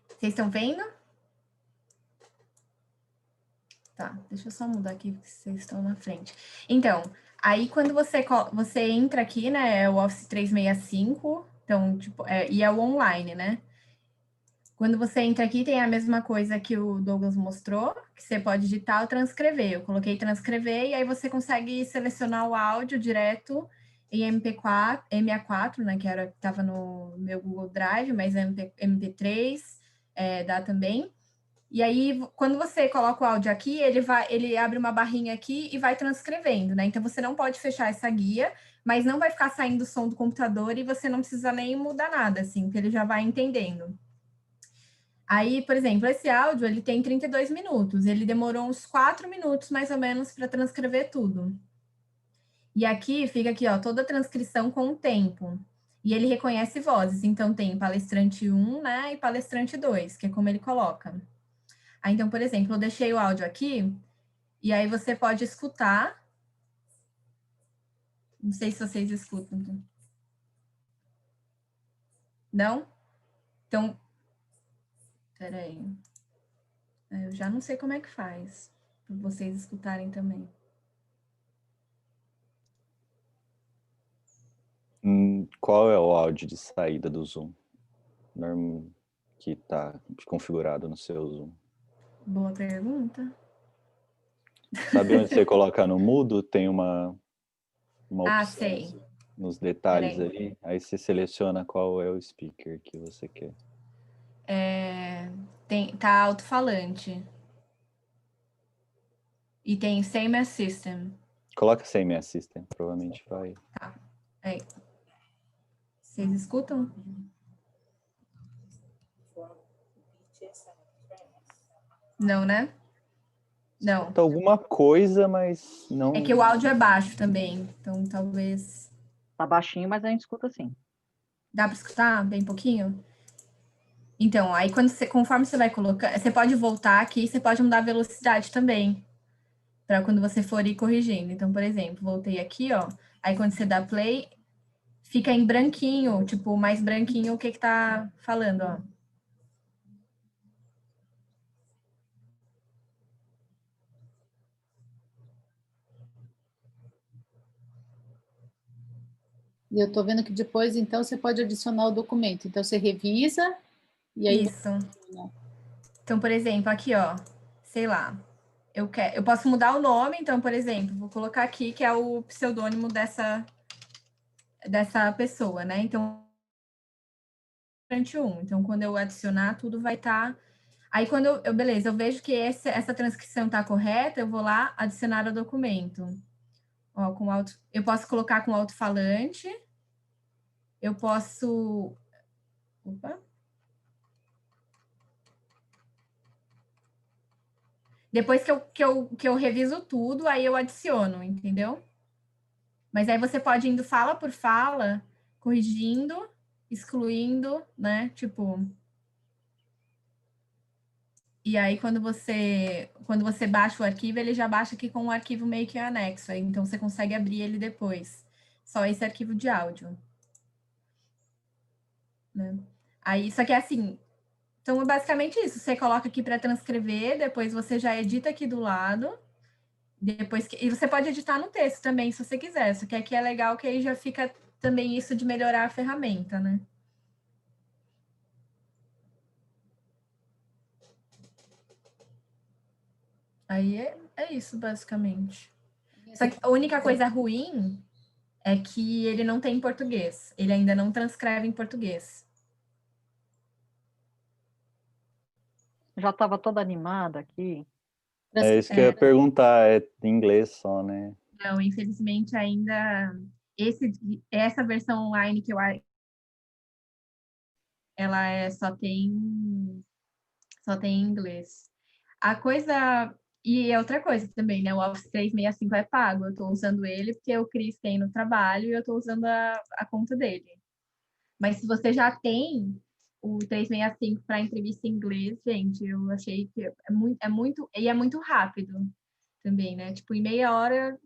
Vocês estão vendo? Tá, deixa eu só mudar aqui, porque vocês estão na frente. Então, aí quando você entra aqui, né, é o Office 365, então, tipo, e é o online, né? Quando você entra aqui, tem a mesma coisa que o Douglas mostrou, que você pode digitar ou transcrever. Eu coloquei transcrever e aí você consegue selecionar o áudio direto em MP4, MA4, né, que estava no meu Google Drive, mas MP3 dá também. E aí, quando você coloca o áudio aqui, ele abre uma barrinha aqui e vai transcrevendo, né? Então, você não pode fechar essa guia, mas não vai ficar saindo o som do computador e você não precisa nem mudar nada, assim, porque ele já vai entendendo. Aí, por exemplo, esse áudio, ele tem 32 minutos. Ele demorou uns 4 minutos, mais ou menos, para transcrever tudo. E aqui, fica aqui, ó, toda a transcrição com o tempo. E ele reconhece vozes. Então, tem palestrante 1, né, e palestrante 2, que é como ele coloca. Aí, então, por exemplo, eu deixei o áudio aqui, e aí você pode escutar. Não sei se vocês escutam. Não? Então, peraí. Eu já não sei como é que faz, para vocês escutarem também.
Qual é o áudio de saída do Zoom? Que está configurado no seu Zoom?
Boa pergunta.
Sabe onde você coloca no mudo? Tem uma opção
sei.
Nos detalhes ali. Aí você seleciona qual é o speaker que você quer.
Tá alto-falante. E tem Same as System.
Coloca Same as System, provavelmente vai.
Tá. Aí. Vocês escutam? Não, né? Não.
Escuta alguma coisa, mas não...
É que o áudio é baixo também, então talvez...
Tá baixinho, mas a gente escuta sim.
Dá para escutar bem pouquinho? Então, aí conforme você vai colocar, você pode voltar aqui, você pode mudar a velocidade também, para quando você for ir corrigindo. Então, por exemplo, voltei aqui, ó, aí quando você dá play, fica em branquinho, tipo, mais branquinho o que tá falando, ó.
E eu estou vendo que depois, então, você pode adicionar o documento. Então, você revisa e aí...
Isso. Então, por exemplo, aqui, ó, sei lá, eu posso mudar o nome, então, por exemplo, vou colocar aqui que é o pseudônimo dessa pessoa, né? Então, então, quando eu adicionar, tudo vai estar... Aí, quando beleza, eu vejo que essa transcrição está correta, eu vou lá adicionar o documento. Ó, eu posso colocar com alto-falante, eu posso... Opa! Depois que eu reviso tudo, aí eu adiciono, entendeu? Mas aí você pode ir indo fala por fala, corrigindo, excluindo, né? Tipo... E aí, quando você baixa o arquivo, ele já baixa aqui com um arquivo meio que anexo. Aí, então, você consegue abrir ele depois. Só esse arquivo de áudio. Né? Aí, só que é assim... Então, é basicamente isso. Você coloca aqui para transcrever, depois você já edita aqui do lado. E você pode editar no texto também, se você quiser. Só que aqui é legal que aí já fica também isso de melhorar a ferramenta, né? Aí é isso, basicamente. Só que a única coisa ruim é que ele não tem em português. Ele ainda não transcreve em português.
Já estava toda animada aqui.
É isso que eu ia perguntar, é em inglês só, né?
Não, infelizmente ainda... Essa versão online que ela só tem em inglês. A coisa... E é outra coisa também, né? O Office 365 é pago. Eu estou usando ele porque o Cris tem no trabalho e eu estou usando a conta dele. Mas se você já tem o 365 para entrevista em inglês, gente, eu achei que é muito rápido também, né? Tipo, em meia hora,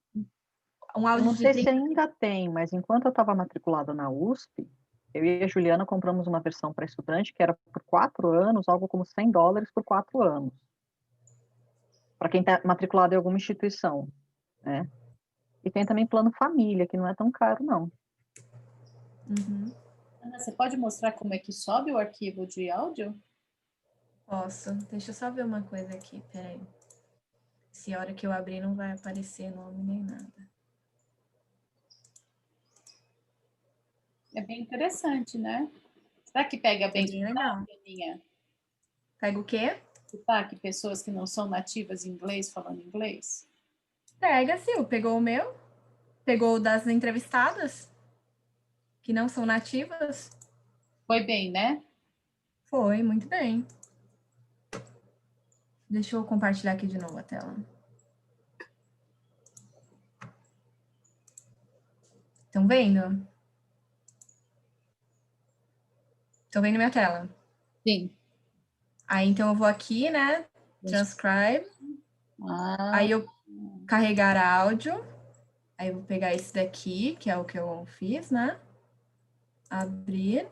um
Eu
áudio
não
de
sei se ainda tem, mas enquanto eu estava matriculada na USP, eu e a Juliana compramos uma versão para estudante que era por 4 anos, algo como $100 por 4 anos. Para quem está matriculado em alguma instituição, né? E tem também plano família, que não é tão caro, não.
Ana, você pode mostrar como é que sobe o arquivo de áudio?
Posso. Deixa eu só ver uma coisa aqui, peraí. Se a hora que eu abrir não vai aparecer nome nem nada.
É bem interessante, né? Será que pega bem
bem legal.
Aninha?
Pega o quê?
Sotaque, pessoas que não são nativas em inglês, falando inglês?
Pega, Sil. Pegou o meu? Pegou o das entrevistadas? Que não são nativas?
Foi bem, né?
Foi, muito bem. Deixa eu compartilhar aqui de novo a tela. Estão vendo? Estão vendo minha tela?
Sim.
Aí, então, eu vou aqui, né? Transcribe. Aí, eu carregar áudio. Aí, eu vou pegar esse daqui, que é o que eu fiz, né? Abrir.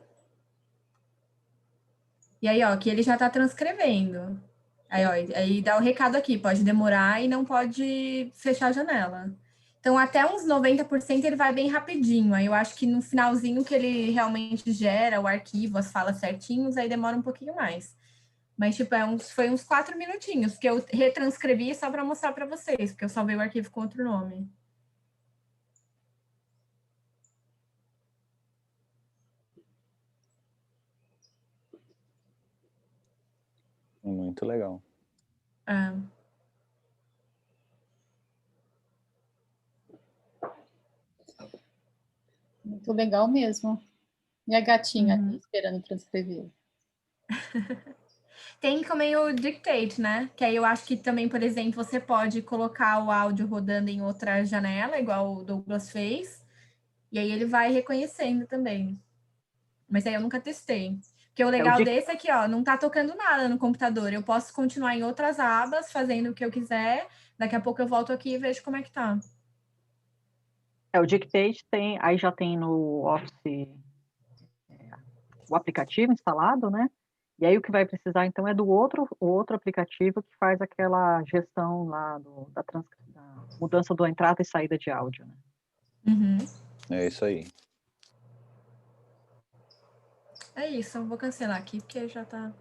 E aí, ó, que ele já tá transcrevendo. Aí, ó, aí dá o recado aqui, pode demorar e não pode fechar a janela. Então, até uns 90% ele vai bem rapidinho. Aí eu acho que no finalzinho que ele realmente gera o arquivo, as falas certinhos, aí demora um pouquinho mais. Mas, tipo, foi uns 4 minutinhos, que eu retranscrevi só para mostrar para vocês, porque eu salvei o arquivo com outro nome.
Muito legal.
Ah.
Muito legal mesmo. E a gatinha aqui esperando transcrever.
Tem também o dictate, né? Que aí eu acho que também, por exemplo, você pode colocar o áudio rodando em outra janela, igual o Douglas fez, e aí ele vai reconhecendo também. Mas aí eu nunca testei. Porque o legal desse é que, ó, não tá tocando nada no computador. Eu posso continuar em outras abas, fazendo o que eu quiser. Daqui a pouco eu volto aqui e vejo como é que tá.
O Dictate tem, aí já tem no Office o aplicativo instalado, né? E aí o que vai precisar, então, é do outro aplicativo que faz aquela gestão lá da mudança da entrada e saída de áudio, né?
Uhum.
É isso aí.
É isso, eu vou cancelar aqui, porque já tá...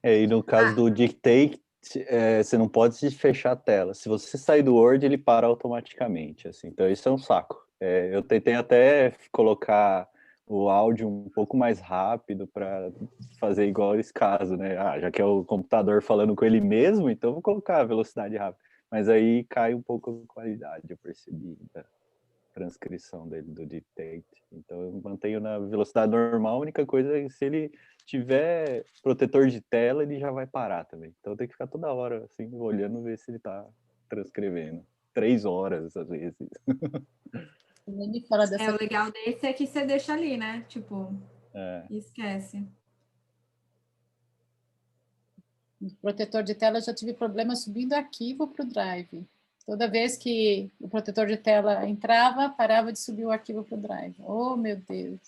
E no caso do Dictate, você não pode fechar a tela. Se você sair do Word, ele para automaticamente. Assim. Então, isso é um saco. Eu tentei até colocar o áudio um pouco mais rápido para fazer igual esse caso, né? Já que é o computador falando com ele mesmo, então vou colocar a velocidade rápida. Mas aí cai um pouco a qualidade, eu percebi, da transcrição dele, do Dictate. Então, eu mantenho na velocidade normal. A única coisa é que se ele tiver protetor de tela, ele já vai parar também. Então tem que ficar toda hora assim, olhando, ver se ele tá transcrevendo. 3 horas, às vezes.
O legal desse é que você deixa ali, né? Tipo, esquece.
No protetor de tela, eu já tive problema subindo arquivo para o Drive. Toda vez que o protetor de tela entrava, parava de subir o arquivo para o Drive. Oh, meu Deus!